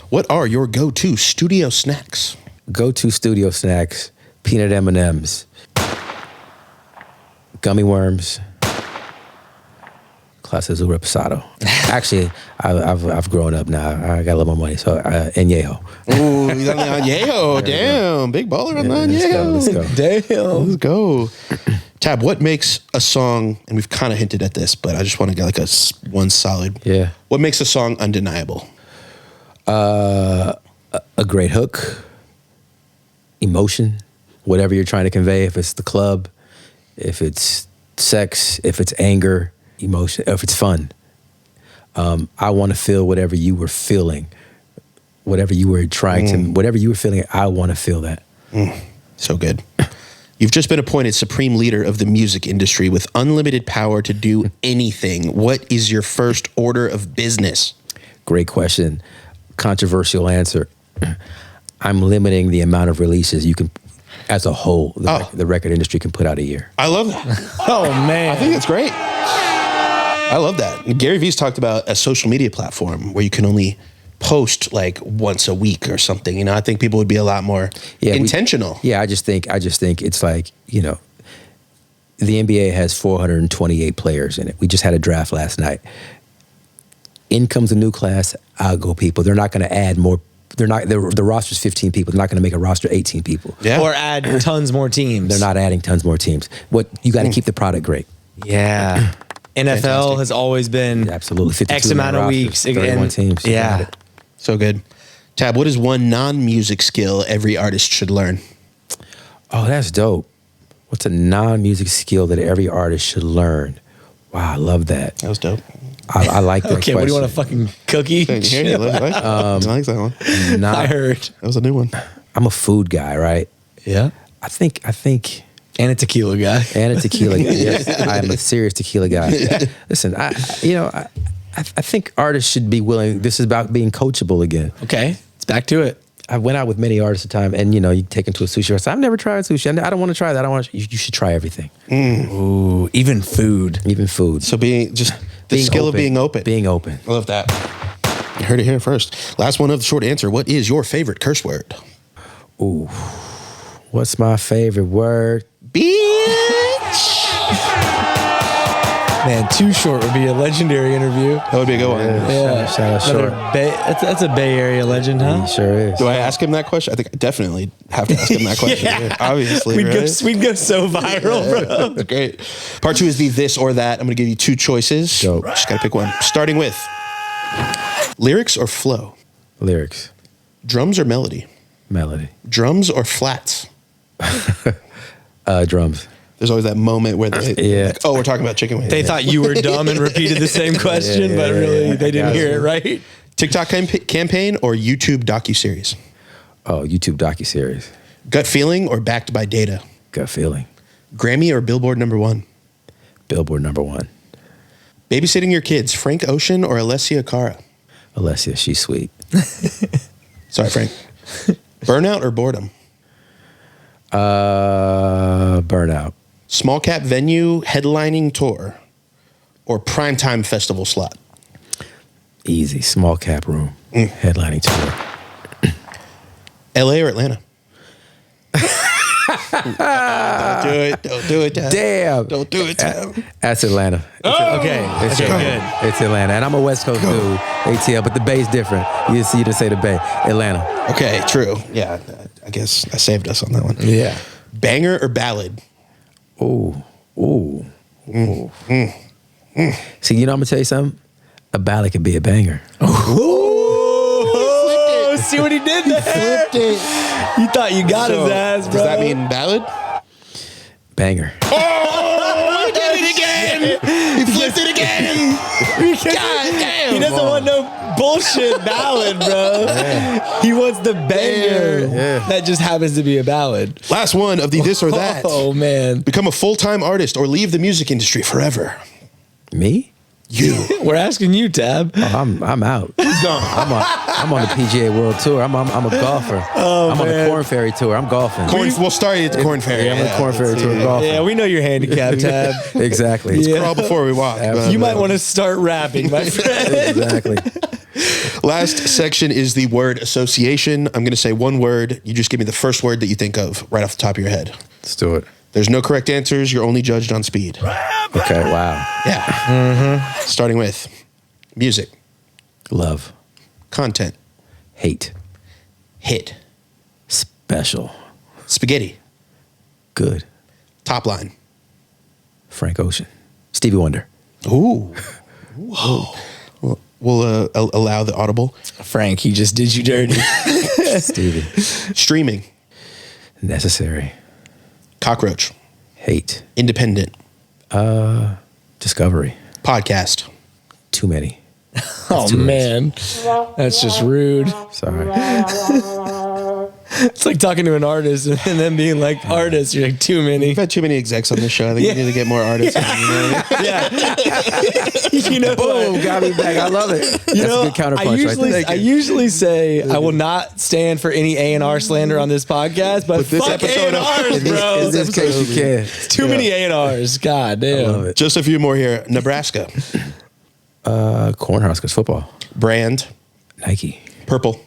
What are your go-to studio snacks? Go-to studio snacks: peanut M&Ms, gummy worms, clase Azul Reposado. Actually, I've grown up now. I got a little more money, so añejo. Ooh, you got the añejo. Damn, big baller on the añejo. Let's go. Damn. Let's go. Tab, what makes a song, and we've kind of hinted at this, but I just want to get like one solid. Yeah. What makes a song undeniable? A great hook, emotion, whatever you're trying to convey. If it's the club, if it's sex, if it's anger, emotion, if it's fun. I want to feel whatever you were feeling, whatever you were trying to, whatever you were feeling, I want to feel that. So good. You've just been appointed supreme leader of the music industry with unlimited power to do anything. What is your first order of business? Great question. Controversial answer. I'm limiting the amount of releases you can, as a whole, the record industry can put out a year. I love that. Oh, man. I think that's great. I love that. Gary Vee's talked about a social media platform where you can only post like once a week or something. You know, I think people would be a lot more intentional. I just think it's like, you know, the NBA has 428 players in it. We just had a draft last night. In comes a new class, I'll go people. They're not going to add more. The roster's 15 people. They're not going to make a roster 18 people. Yeah. Or add tons more teams. They're not adding tons more teams. You got to keep the product great. Yeah. NFL has always been absolutely 52 X amount of weeks. 31 teams. Yeah. So good. Tab, what is one non-music skill every artist should learn? Oh, that's dope. What's a non-music skill that every artist should learn? Wow, I love that. That was dope. I like that question. What do you want, a fucking cookie? I like that one. I heard. That was a new one. I'm a food guy, right? Yeah. I think... And a tequila guy. And a tequila guy. Yes, I am a serious tequila guy. Listen, I think artists should be willing. This is about being coachable again. Okay, it's back to it. I went out with many artists at the time, and you take them to a sushi restaurant. I've never tried sushi. I don't want to try that. You should try everything. Ooh, even food. So being skill of being open. Being open. I love that. You heard it here first. Last one of the short answer. What is your favorite curse word? Ooh, what's my favorite word? Bitch. Man, Too Short would be a legendary interview. That would be a good one. Yeah. Shout out Short. That's a Bay Area legend, huh? He sure is. Do I ask him that question? I think I definitely have to ask him that question. Yeah. Obviously, we'd right? go so viral, bro. That's great. Part 2 is the this or that. I'm going to give you 2 choices. Dope. Just got to pick one. Starting with lyrics or flow? Lyrics. Drums or melody? Melody. Drums or flats? Drums. There's always that moment where they like, oh, we're talking about chicken wings. They thought you were dumb and repeated the same question, but really they didn't hear it right. TikTok campaign or YouTube docuseries? Oh, YouTube docuseries. Gut feeling or backed by data? Gut feeling. Grammy or Billboard #1? Billboard #1. Babysitting your kids, Frank Ocean or Alessia Cara? Alessia, she's sweet. Sorry, Frank. Burnout or boredom? Burnout. Small cap venue headlining tour or primetime festival slot? Easy. Small cap room. Headlining tour. LA or Atlanta? Don't do it. Dad. Damn. Don't do it, Tab. That's Atlanta. Okay. It's Okay, Atlanta. good. It's Atlanta. And I'm a West Coast dude, ATL, but the Bay's different. You didn't say the Bay. Atlanta. Okay, true. Yeah, I guess I saved us on that one. Yeah. Banger or ballad? Ooh. See, I'm going to tell you something? A ballad could be a banger. Oh, see what he did there? Flipped it. You thought you got his ass, bro. Does that mean ballad? Banger. Oh, he did it again. He flipped it again. God damn. He doesn't want no bullshit ballad, bro. He wants the banger that just happens to be a ballad. Last one of the this or that. Oh, man. Become a full-time artist or leave the music industry forever. Me? You. We're asking you, Tab. Oh, I'm out. I'm on the PGA World Tour. I'm a golfer. I'm on the Corn Ferry Tour. I'm golfing. We'll start at the Corn Ferry. I'm on the Corn Ferry Tour golfing. Yeah, we know your handicap, Tab. Exactly. Yeah. Crawl before we walk. You might want to start rapping, my friend. Exactly. Last section is the word association. I'm going to say one word. You just give me the first word that you think of right off the top of your head. Let's do it. There's no correct answers. You're only judged on speed. Okay, wow. Yeah. Mm-hmm. Starting with music. Love. Content. Hate. Hit. Special. Spaghetti. Good. Top line. Frank Ocean. Stevie Wonder. Ooh. Whoa. We'll allow the audible. Frank, he just did you dirty. Stevie. Streaming. Necessary. Cockroach. Hate. Independent. Discovery. Podcast. Too many. Oh, man. That's just rude. Sorry. It's like talking to an artist and then being like, artist, you're like, too many. We've had too many execs on this show. I think we need to get more artists. Yeah. You know, Boom, got me back. I love it. That's a good counterpunch. I usually say I will not stand for any A&R slander on this podcast, but this fuck episode A&Rs, bro. In this case, you can. Too many A&Rs. God damn. I love it. Just a few more here. Nebraska. Cornhuskers football. Brand. Nike. Purple.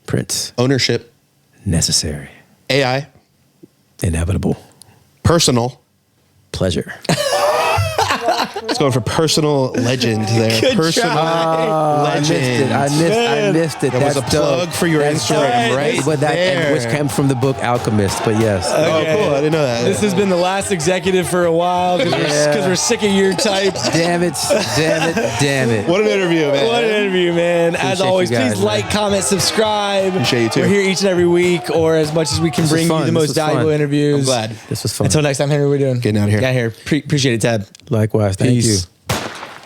Prince. Ownership. Necessary. AI. Inevitable. Personal. Pleasure. It's going for personal legend there. Good Personal legend. I missed it. That was a plug for your Instagram, right? But that, which came from the book Alchemist. But yes. Oh, cool. I didn't know that. This has been the last executive for a while because we're sick of your type. Damn it. What an interview, man. What an interview, man. As Appreciate always, you guys, please like, comment, subscribe. Appreciate you too. We're here each and every week, or as much as we can This was bring you fun. the This most was valuable fun. interviews. I'm glad. This was fun. Until next time, Henry, what are we doing? Getting out of here. Get out of here. Appreciate it, Tab. Likewise. Thank Peace. you.